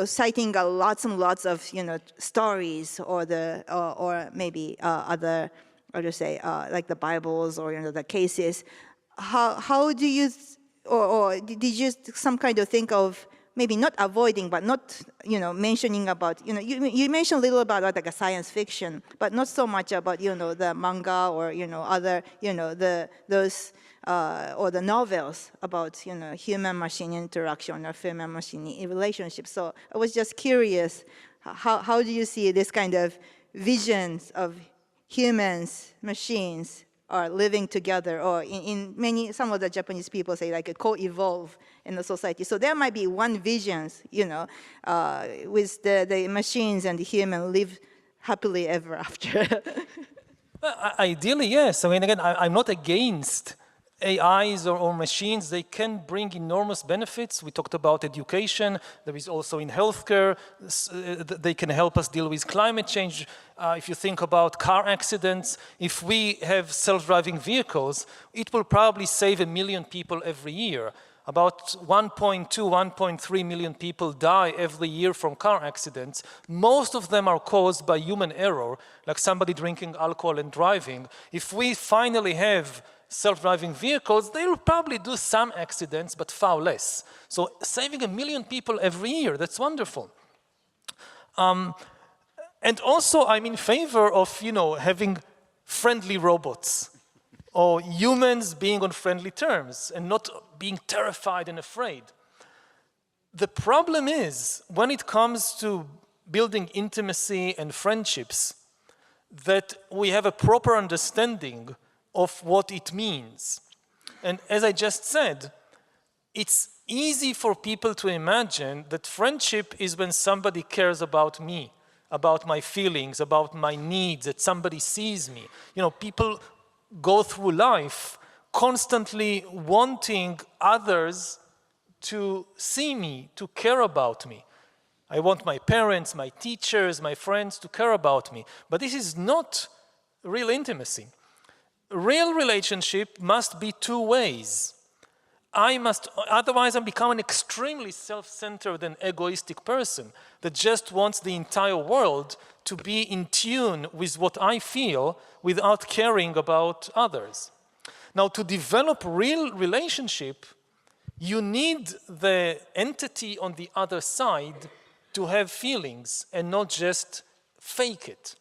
[SPEAKER 5] citing lots and lots of, stories or or maybe other, how to say, like the Bibles or, the cases, how do you, or did you some kind of think of, maybe not avoiding, but not, mentioning about, you mentioned a little about like a science fiction, but not so much about, the manga or, other, those, or the novels about, human-machine interaction or human-machine relationship. So I was just curious, how do you see this kind of visions of humans, machines are living together, or in many, some of the Japanese people say like a co-evolve in the society. So there might be one visions, with the machines and the human live happily ever after.
[SPEAKER 1] Ideally, yes. I mean, again, I'm not against AIs or machines. They can bring enormous benefits. We talked about education. There is also in healthcare. They can help us deal with climate change. If you think about car accidents, if we have self-driving vehicles, it will probably save 1 million people every year. About 1.2, 1.3 million people die every year from car accidents. Most of them are caused by human error, like somebody drinking alcohol and driving. If we finally have self-driving vehicles, they will probably do some accidents, but far less. So saving 1 million people every year, that's wonderful. And also I'm in favor of, having friendly robots or humans being on friendly terms and not being terrified and afraid. The problem is, when it comes to building intimacy and friendships, that we have a proper understanding of what it means. And as I just said, it's easy for people to imagine that friendship is when somebody cares about me, about my feelings, about my needs, that somebody sees me. People go through life constantly wanting others to see me, to care about me. I want my parents, my teachers, my friends to care about me. But this is not real intimacy. Real relationship must be two ways. Otherwise I'm becoming an extremely self-centered and egoistic person that just wants the entire world to be in tune with what I feel without caring about others. Now, to develop real relationship, you need the entity on the other side to have feelings and not just fake it.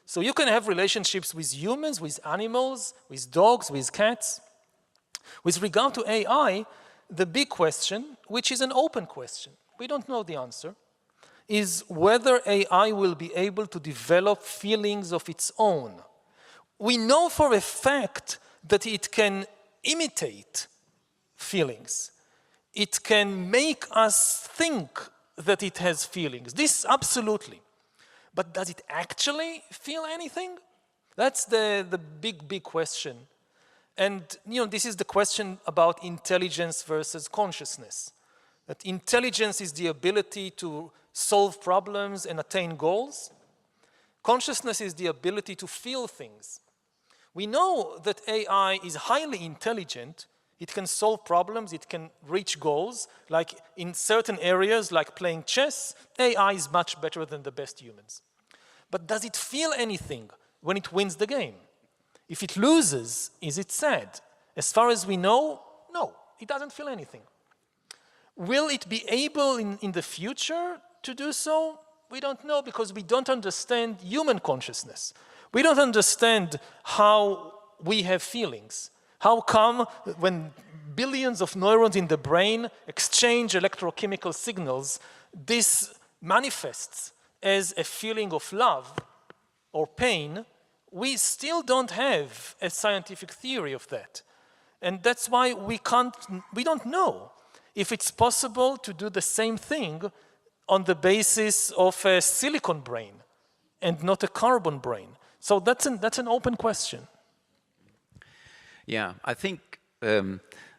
[SPEAKER 1] So you can have relationships with humans, with animals, with dogs, with cats. With regard to AI, the big question, which is an open question, we don't know the answer, is whether AI will be able to develop feelings of its own. We know for a fact that it can imitate feelings. It can make us think that it has feelings. This absolutely. But does it actually feel anything? That's the big question. And this is the question about intelligence versus consciousness. That intelligence is the ability to solve problems and attain goals. Consciousness is the ability to feel things. We know that AI is highly intelligent. It can solve problems, it can reach goals. Like in certain areas, like playing chess, AI is much better than the best humans. But does it feel anything when it wins the game? If it loses, is it sad? As far as we know, no, it doesn't feel anything. Will it be able in the future to do so? We don't know, because we don't understand human consciousness. We don't understand how we have feelings. How come when billions of neurons in the brain exchange electrochemical signals, this manifests as a feeling of love or pain? We still don't have a scientific theory of that. And that's why we don't know if it's possible to do the same thing on the basis of a silicon brain and not a carbon brain. So that's an open question.
[SPEAKER 3] Yeah, I think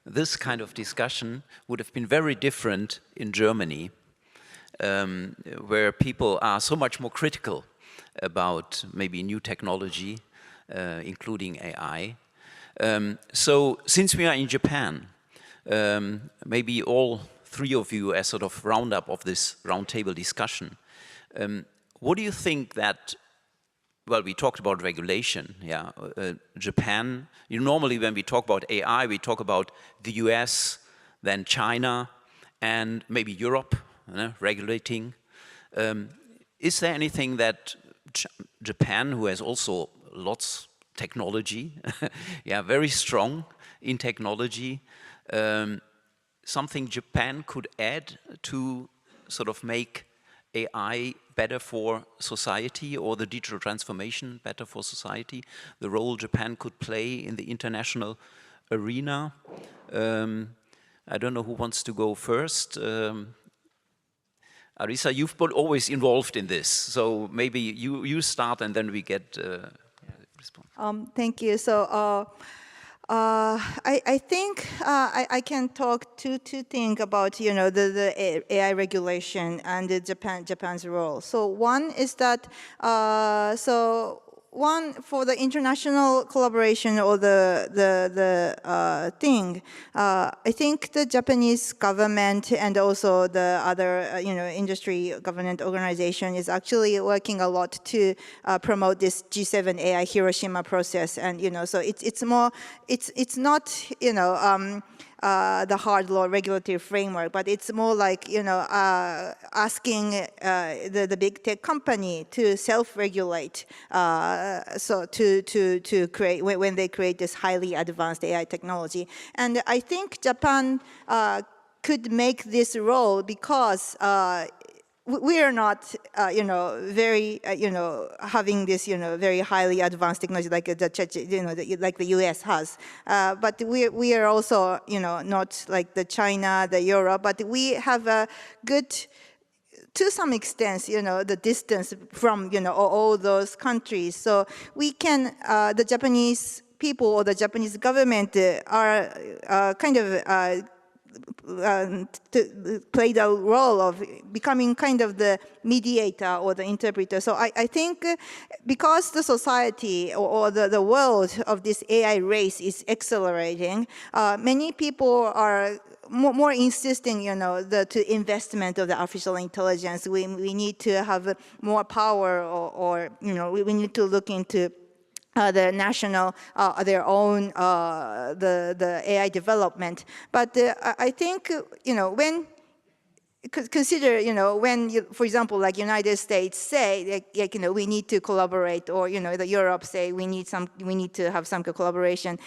[SPEAKER 3] this kind of discussion would have been very different in Germany, where people are so much more critical about maybe new technology, including AI. So since we are in Japan, maybe all three of you as sort of roundup of this roundtable discussion, what do you think that, well, we talked about regulation, yeah. Japan, normally when we talk about AI, we talk about the US, then China, and maybe Europe, regulating. Is there anything that Japan, who has also lots technology, yeah, very strong in technology, something Japan could add to sort of make AI better for society, or the digital transformation better for society, the role Japan could play in the international arena? I don't know who wants to go first. Arisa, you've been always involved in this, so maybe you start and then we get response.
[SPEAKER 5] Thank you. So I think I can talk two things about the AI regulation and the Japan's role. So one is that one, for the international collaboration or the thing, I think the Japanese government and also the other industry government organization is actually working a lot to promote this G7 AI Hiroshima process, and so it's more, it's not the hard law regulatory framework, but it's more like asking the big tech company to self-regulate, so to create when they create this highly advanced AI technology. And I think Japan could make this role because we are not, very, having this, very highly advanced technology like like the U.S. has. But we are also, not like the China, the Europe, but we have a good, to some extent, the distance from, all those countries. So we can, the Japanese people or the Japanese government are kind of to play the role of becoming kind of the mediator or the interpreter. So I think because the society or the world of this AI race is accelerating, many people are more insisting, to investment of the artificial intelligence. We need to have more power, or we need to look into the national, their own, the AI development. But I think, when consider, when, for example, like United States say, like, we need to collaborate, or, the Europe say we need to have some collaboration.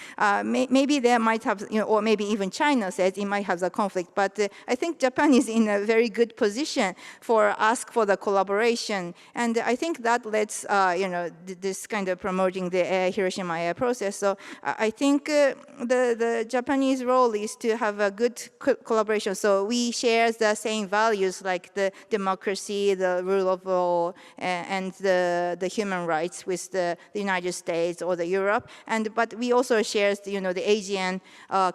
[SPEAKER 5] Maybe they might have, or maybe even China says it might have the conflict. But I think Japan is in a very good position for ask for the collaboration, and I think that lets, this kind of promoting the Hiroshima AI process. So I think the Japanese role is to have a good collaboration. So we share the same values like the democracy, the rule of law, and the human rights with the United States or the Europe. But we also share the Asian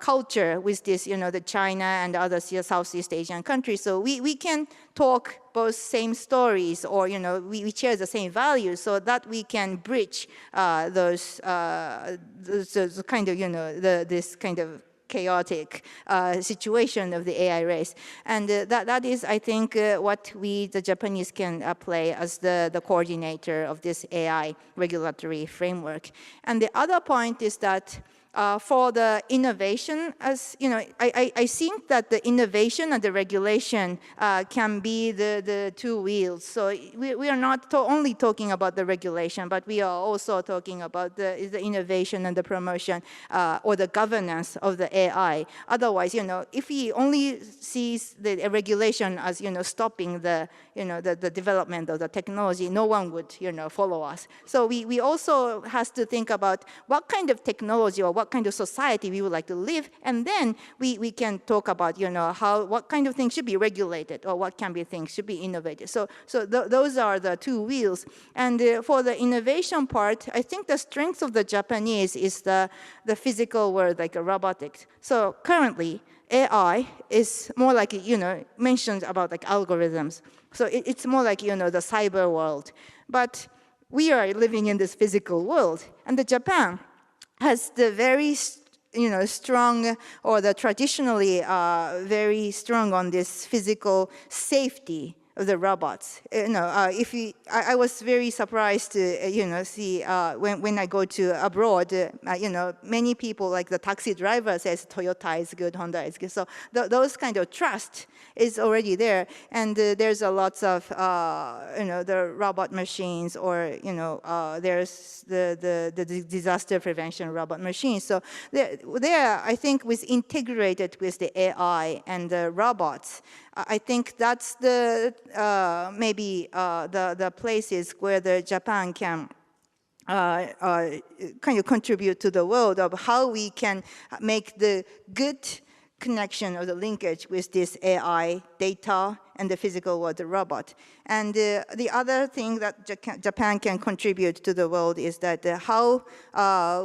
[SPEAKER 5] culture with this, the China and other Southeast Asian countries. So we can talk both same stories, or we share the same values, so that we can bridge those kind of this kind of chaotic situation of the AI race. And that is, I think, what we, the Japanese, can play as the coordinator of this AI regulatory framework. And the other point is that for the innovation, as you know, I think that the innovation and the regulation can be the two wheels. So we are not only talking about the regulation, but we are also talking about the innovation and the promotion or the governance of the AI. Otherwise, you know, if we only see the regulation as, you know, stopping the development of the technology, no one would, you know, follow us. So we also has to think about what kind of technology or what kind of society we would like to live, and then we can talk about, you know, what kind of things should be regulated or what can be things should be innovated. So those are the two wheels. And for the innovation part, I think the strength of the Japanese is the physical world, like a robotics. So currently, AI is more like, you know, mentioned about like algorithms. So it's more like, you know, the cyber world. But we are living in this physical world, and the Japan has the very, you know, strong, or the traditionally very strong on this physical safety of the robots. You know, I was very surprised to, you know, see when I go to abroad, you know, many people, like the taxi driver says Toyota is good, Honda is good. So those kind of trust is already there, and there's a lots of, you know, the robot machines, or, you know, there's the disaster prevention robot machines. So there, I think, with integrated with the AI and the robots, I think that's the maybe the places where the Japan can kind of contribute to the world of how we can make the good connection or the linkage with this AI data and the physical world, the robot. And the other thing that Japan can contribute to the world is that how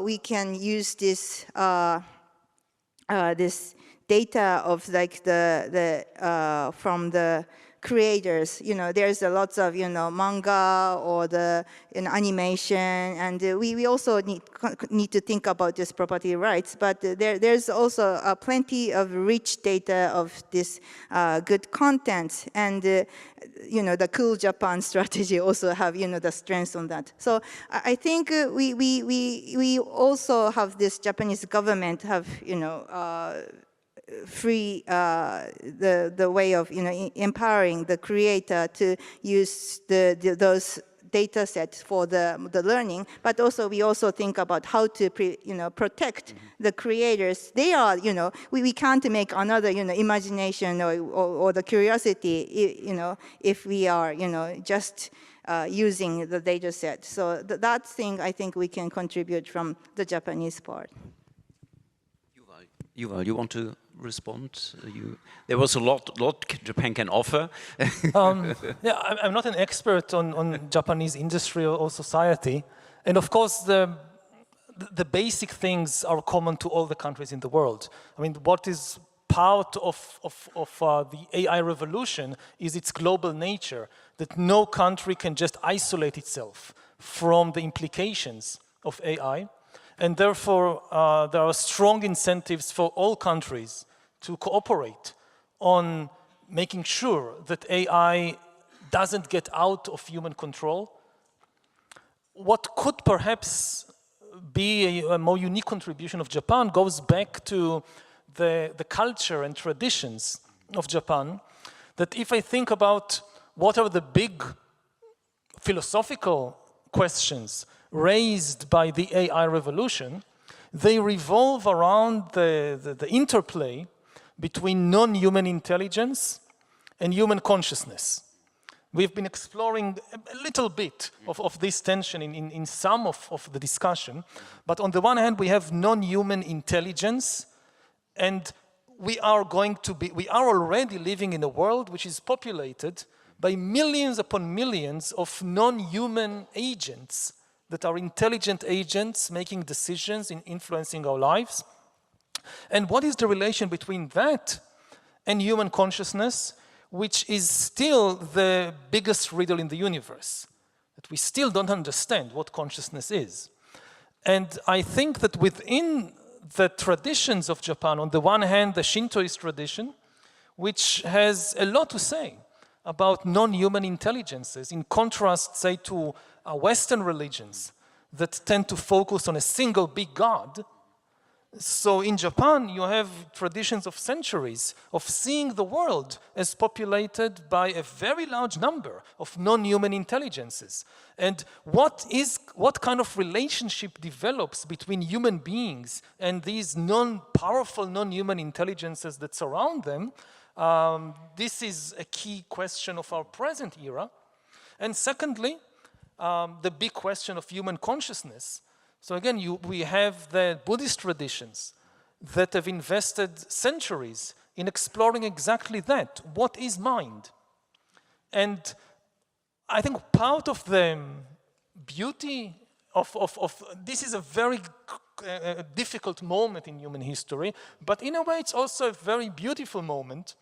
[SPEAKER 5] we can use this this data of like from the creators. You know, there's a lots of, you know, manga or the animation, and we also need to think about this property rights. But there's also plenty of rich data of this good content, and you know, the Cool Japan strategy also have, you know, the strengths on that. So I think we also have this Japanese government have, you know, free the way of, you know, empowering the creator to use those data sets for the learning, but also we also think about how to protect the creators. They are, you know, we can't make another, you know, imagination or the curiosity, you know, if we are, you know, just using the data set. So that thing I think we can contribute from the Japanese part.
[SPEAKER 3] Yuval, you want to respond? There was a lot Japan can offer.
[SPEAKER 1] Yeah, I'm not an expert on Japanese industry or society, and of course the basic things are common to all the countries in the world. I mean, what is part of the AI revolution is its global nature, that no country can just isolate itself from the implications of AI. And therefore, there are strong incentives for all countries to cooperate on making sure that AI doesn't get out of human control. What could perhaps be a more unique contribution of Japan goes back to the culture and traditions of Japan, that if I think about what are the big philosophical questions raised by the AI revolution, they revolve around the interplay between non-human intelligence and human consciousness. We've been exploring a little bit of this tension in some of the discussion, but on the one hand we have non-human intelligence, and we are already living in a world which is populated by millions upon millions of non-human agents that are intelligent agents making decisions in influencing our lives. And what is the relation between that and human consciousness, which is still the biggest riddle in the universe, that we still don't understand what consciousness is. And I think that within the traditions of Japan, on the one hand, the Shintoist tradition, which has a lot to say about non-human intelligences, in contrast, say, to Western religions that tend to focus on a single big God, So in Japan, you have traditions of centuries of seeing the world as populated by a very large number of non-human intelligences. And what kind of relationship develops between human beings and these powerful non-human intelligences that surround them? This is a key question of our present era. And secondly, the big question of human consciousness. So again, we have the Buddhist traditions that have invested centuries in exploring exactly that. What is mind? And I think part of the beauty of this is a very difficult moment in human history, but in a way it's also a very beautiful moment,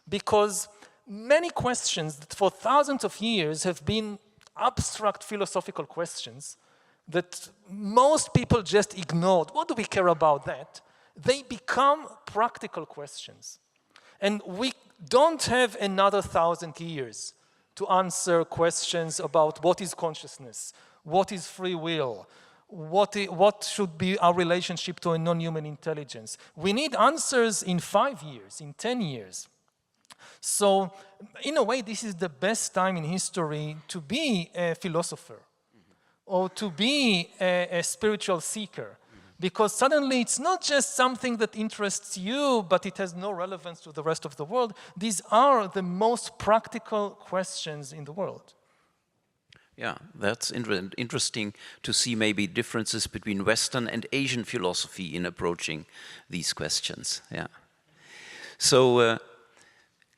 [SPEAKER 1] because many questions that for thousands of years have been abstract philosophical questions that most people just ignored. What do we care about that? They become practical questions. And we don't have another 1,000 years to answer questions about what is consciousness, what is free will, what should be our relationship to a non-human intelligence. We need answers in 5 years, in 10 years. So, in a way, this is the best time in history to be a philosopher or to be a spiritual seeker, because suddenly it's not just something that interests you, but it has no relevance to the rest of the world. These are the most practical questions in the world.
[SPEAKER 3] Yeah, that's interesting to see maybe differences between Western and Asian philosophy in approaching these questions. Yeah. So,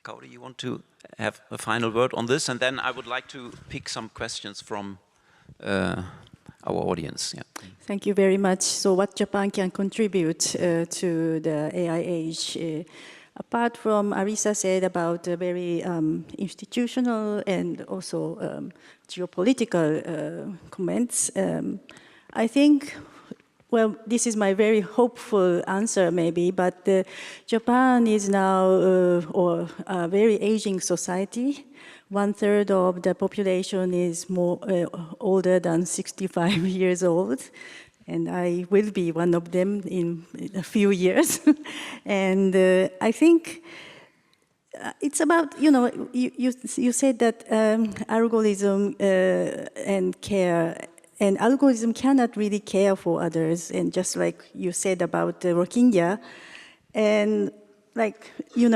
[SPEAKER 3] Kauri, you want to have a final word on this? And then I would like to pick some questions from our audience. Yeah.
[SPEAKER 4] Thank you very much. So what Japan can contribute to the AI age? Apart from Arisa said about very institutional and also geopolitical comments, I think, well, this is my very hopeful answer maybe, but Japan is now a very aging society. 1/3 of the population is more older than 65 years old, and I will be one of them in a few years. And I think it's about, you said that algorithm and care, and algorithm cannot really care for others, and just like you said about Rohingya, and like, you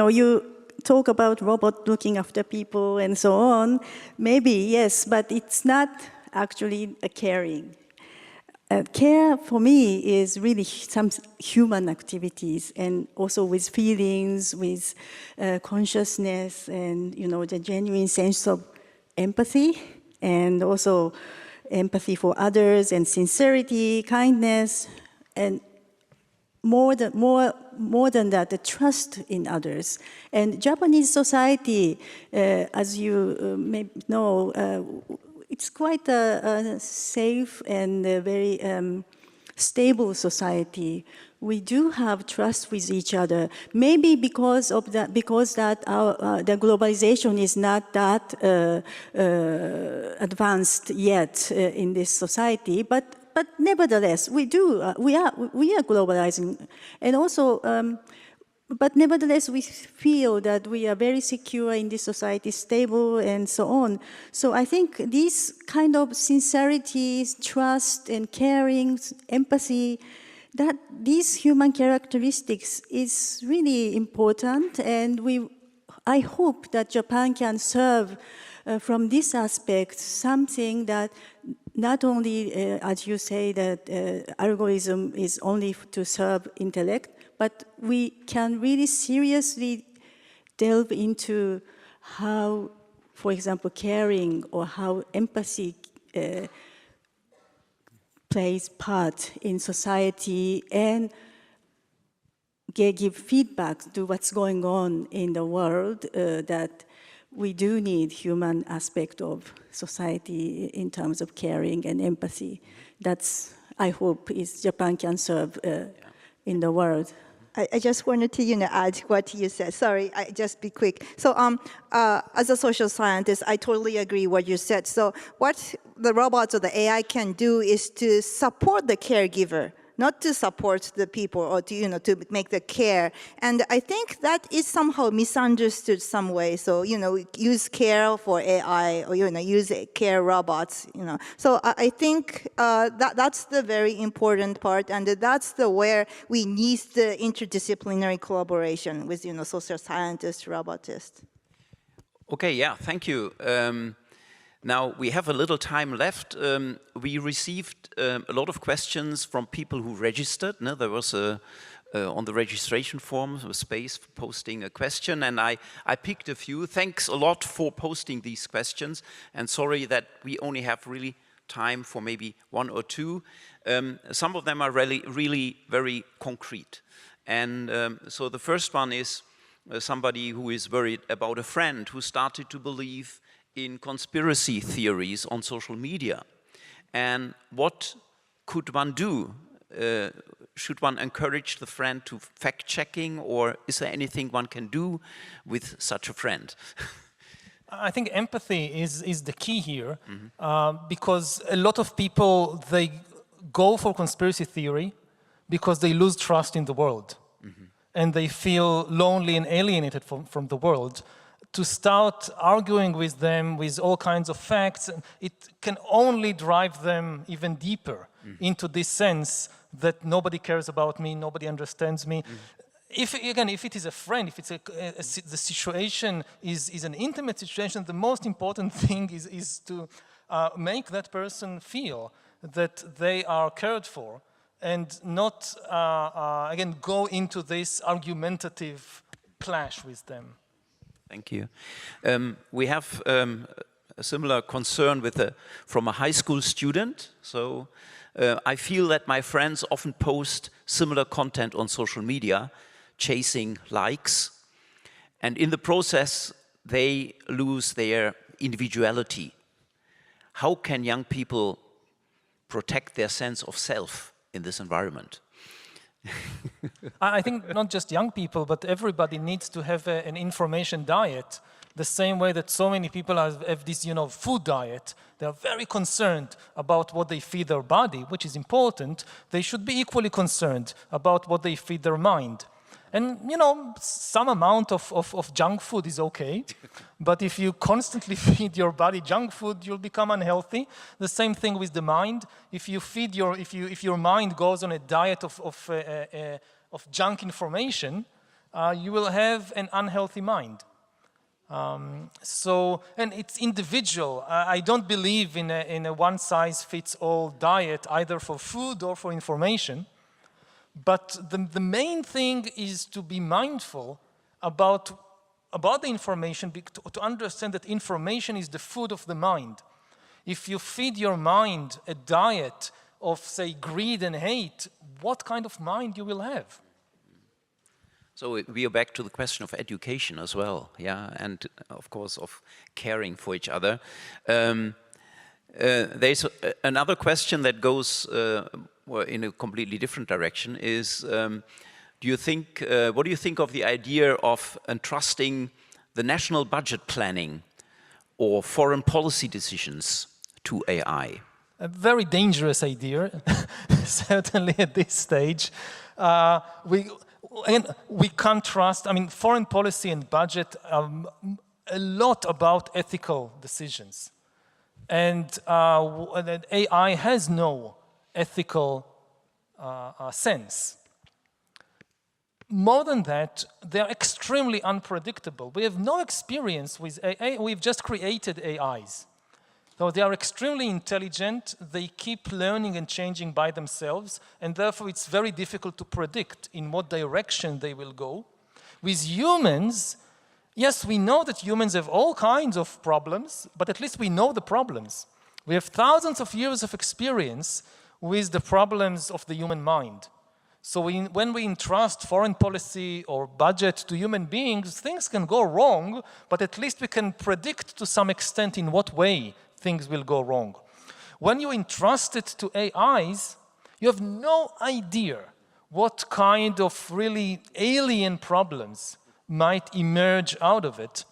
[SPEAKER 4] talk about robot looking after people and so on, maybe, yes, but it's not actually a caring. Care for me is really some human activities, and also with feelings, with consciousness, and the genuine sense of empathy, and also empathy for others, and sincerity, kindness, and more than that, the trust in others. And Japanese society, as you may know, it's quite a safe and a very stable society. We do have trust with each other. Maybe because the globalization is not that advanced yet in this society, but nevertheless, we are globalizing, and also, but nevertheless, we feel that we are very secure in this society, stable, and so on. So I think these kind of sincerity, trust, and caring, empathy, that these human characteristics is really important, and I hope that Japan can serve from this aspect something that not only, as you say, that algorithm is only to serve intellect, but we can really seriously delve into how, for example, caring or how empathy plays part in society, and give feedback to what's going on in the world, that we do need human aspect of society in terms of caring and empathy. That's, I hope, is Japan can serve in the world.
[SPEAKER 5] I just wanted to, add what you said. Sorry, I just be quick. So, as a social scientist, I totally agree what you said. So, what the robots or the AI can do is to support the caregiver, not to support the people or to, to make the care. And I think that is somehow misunderstood some way. So, use care for AI or, use care robots, So I think that's the very important part, and that's where we need the interdisciplinary collaboration with, social scientists, robotists.
[SPEAKER 3] Okay, yeah, thank you. Now, we have a little time left. We received a lot of questions from people who registered. No? There was on the registration form a space for posting a question, and I picked a few. Thanks a lot for posting these questions, and sorry that we only have really time for maybe one or two. Some of them are really very concrete. And so the first one is somebody who is worried about a friend who started to believe in conspiracy theories on social media. And what could one do? Should one encourage the friend to fact-checking, or is there anything one can do with such a friend?
[SPEAKER 2] I think empathy is the key here, because a lot of people, they go for conspiracy theory because they lose trust in the world. And they feel lonely and alienated from the world. To start arguing with them with all kinds of facts, it can only drive them even deeper into this sense that nobody cares about me, nobody understands me. If it is a friend, if it's the situation is an intimate situation, the most important thing is to make that person feel that they are cared for, and not, again, go into this argumentative clash with them.
[SPEAKER 3] Thank you. We have a similar concern from a high school student. So I feel that my friends often post similar content on social media, chasing likes. And in the process, they lose their individuality. How can young people protect their sense of self in this environment?
[SPEAKER 2] I think not just young people, but everybody needs to have an information diet, the same way that so many people have this, food diet. They are very concerned about what they feed their body, which is important. They should be equally concerned about what they feed their mind. And, some amount of junk food is okay, but if you constantly feed your body junk food, you'll become unhealthy. The same thing with the mind. If your mind goes on a diet of junk information, you will have an unhealthy mind. And it's individual. I don't believe in a one-size-fits-all diet, either for food or for information. But the main thing is to be mindful about the information, to understand that information is the food of the mind. If you feed your mind a diet of, say, greed and hate, what kind of mind you will have?
[SPEAKER 3] So we are back to the question of education as well, yeah, and of course of caring for each other. There's another question that goes in a completely different direction. Is what do you think of the idea of entrusting the national budget planning or foreign policy decisions to AI?
[SPEAKER 2] A very dangerous idea, certainly at this stage. We can't trust, foreign policy and budget a lot about ethical decisions. And AI has no ethical sense. More than that, they're extremely unpredictable. We have no experience with AI. We've just created AIs. So they are extremely intelligent. They keep learning and changing by themselves, and therefore it's very difficult to predict in what direction they will go. With humans, yes, we know that humans have all kinds of problems, but at least we know the problems. We have thousands of years of experience with the problems of the human mind. So when we entrust foreign policy or budget to human beings, things can go wrong, but at least we can predict to some extent in what way things will go wrong. When you entrust it to AIs, you have no idea what kind of really alien problems might emerge out of it.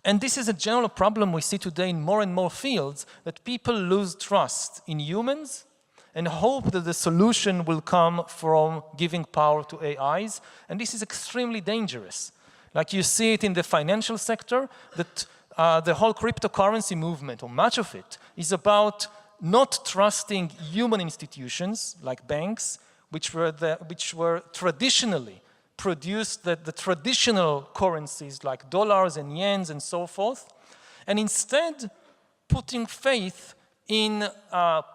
[SPEAKER 2] And this is a general problem we see today in more and more fields, that people lose trust in humans
[SPEAKER 1] and hope that the solution will come from giving power to AIs. And this is extremely dangerous. Like you see it in the financial sector, that the whole cryptocurrency movement, or much of it, is about not trusting human institutions like banks, which were traditionally produced the traditional currencies like dollars and yens and so forth, and instead putting faith in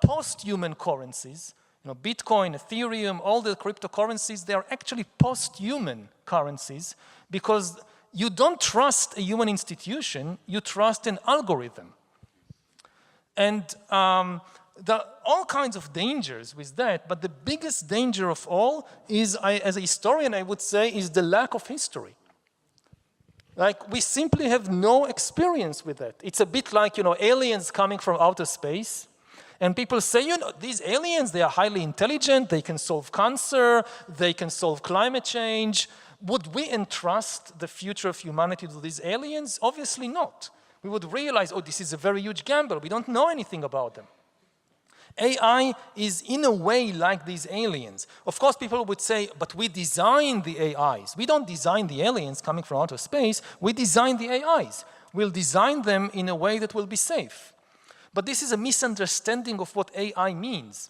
[SPEAKER 1] post-human currencies. You know, Bitcoin, Ethereum, all the cryptocurrencies, they are actually post-human currencies because you don't trust a human institution, you trust an algorithm. And there are all kinds of dangers with that, but the biggest danger of all is, as a historian, I would say, is the lack of history. Like, we simply have no experience with that. It's a bit like, you know, aliens coming from outer space, and people say, you know, these aliens, they are highly intelligent, they can solve cancer, they can solve climate change. Would we entrust the future of humanity to these aliens? Obviously not. We would realize, oh, this is a very huge gamble. We don't know anything about them. AI is in a way like these aliens. Of course, people would say, but we design the AIs. We don't design the aliens coming from outer space. We design the AIs. We'll design them in a way that will be safe. But this is a misunderstanding of what AI means.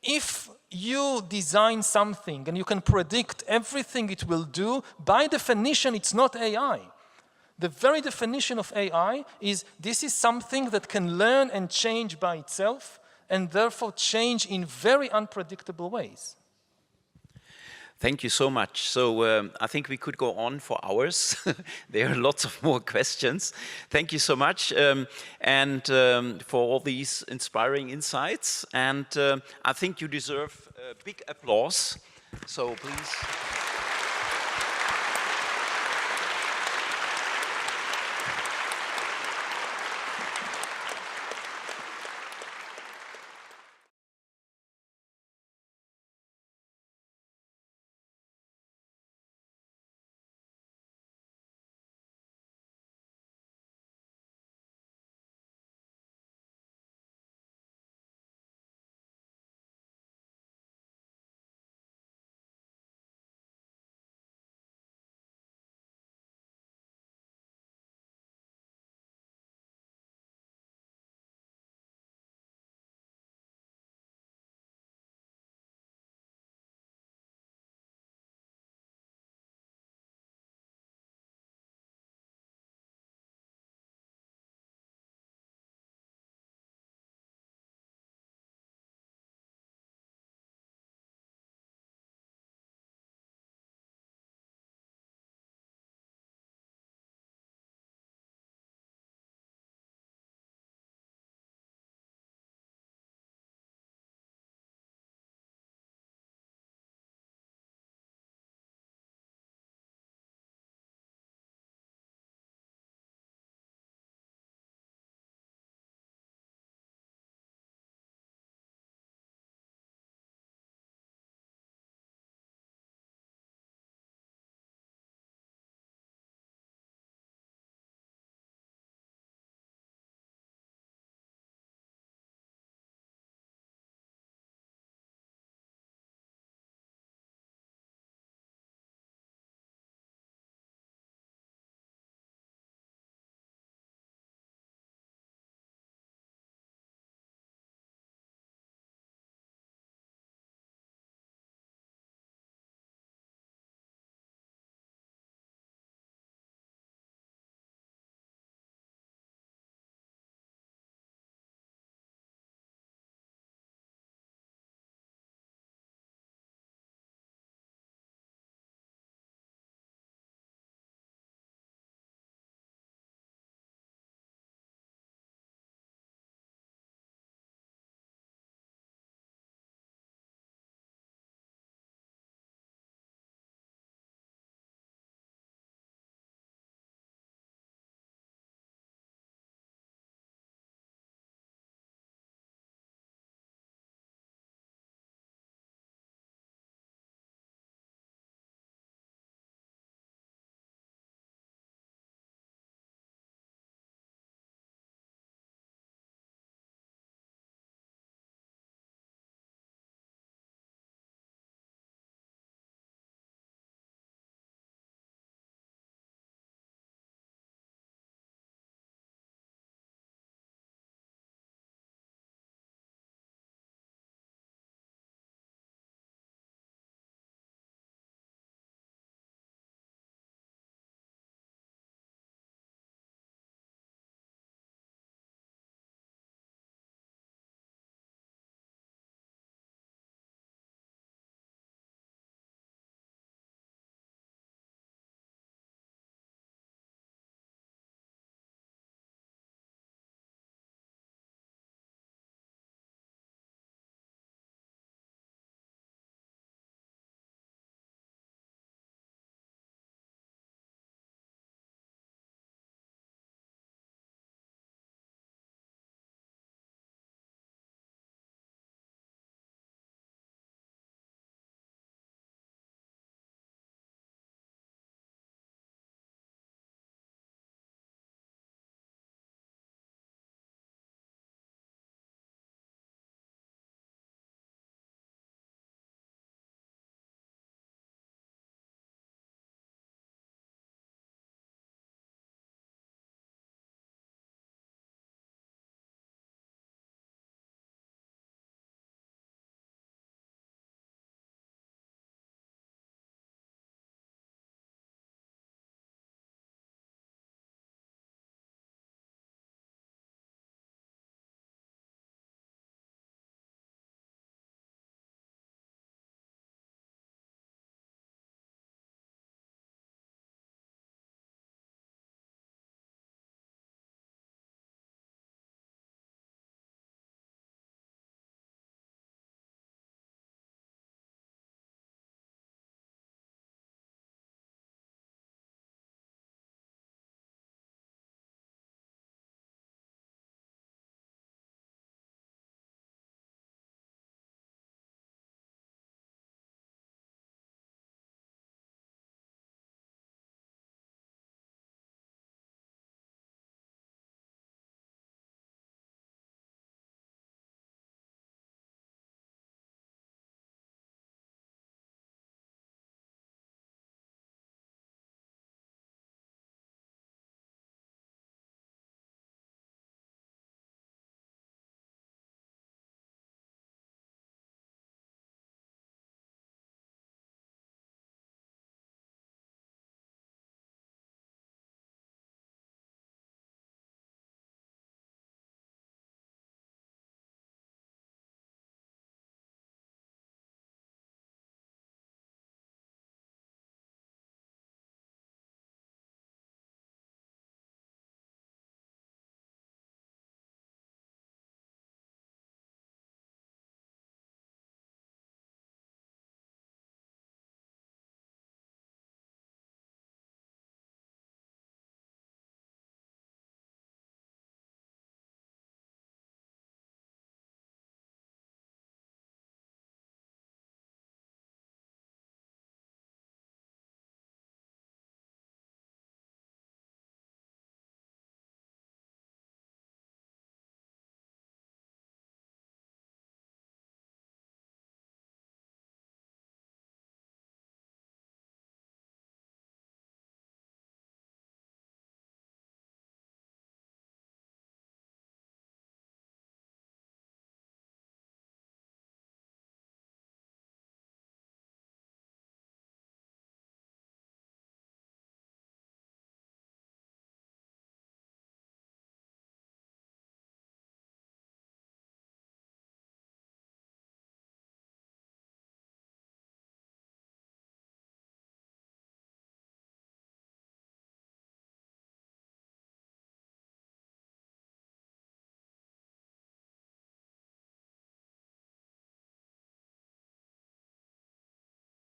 [SPEAKER 1] If you design something and you can predict everything it will do, by definition, it's not AI. The very definition of AI is this is something that can learn and change by itself, and therefore change in very unpredictable ways.
[SPEAKER 3] Thank you so much. So I think we could go on for hours. There are lots of more questions. Thank you so much for all these inspiring insights. And I think you deserve a big applause. So please.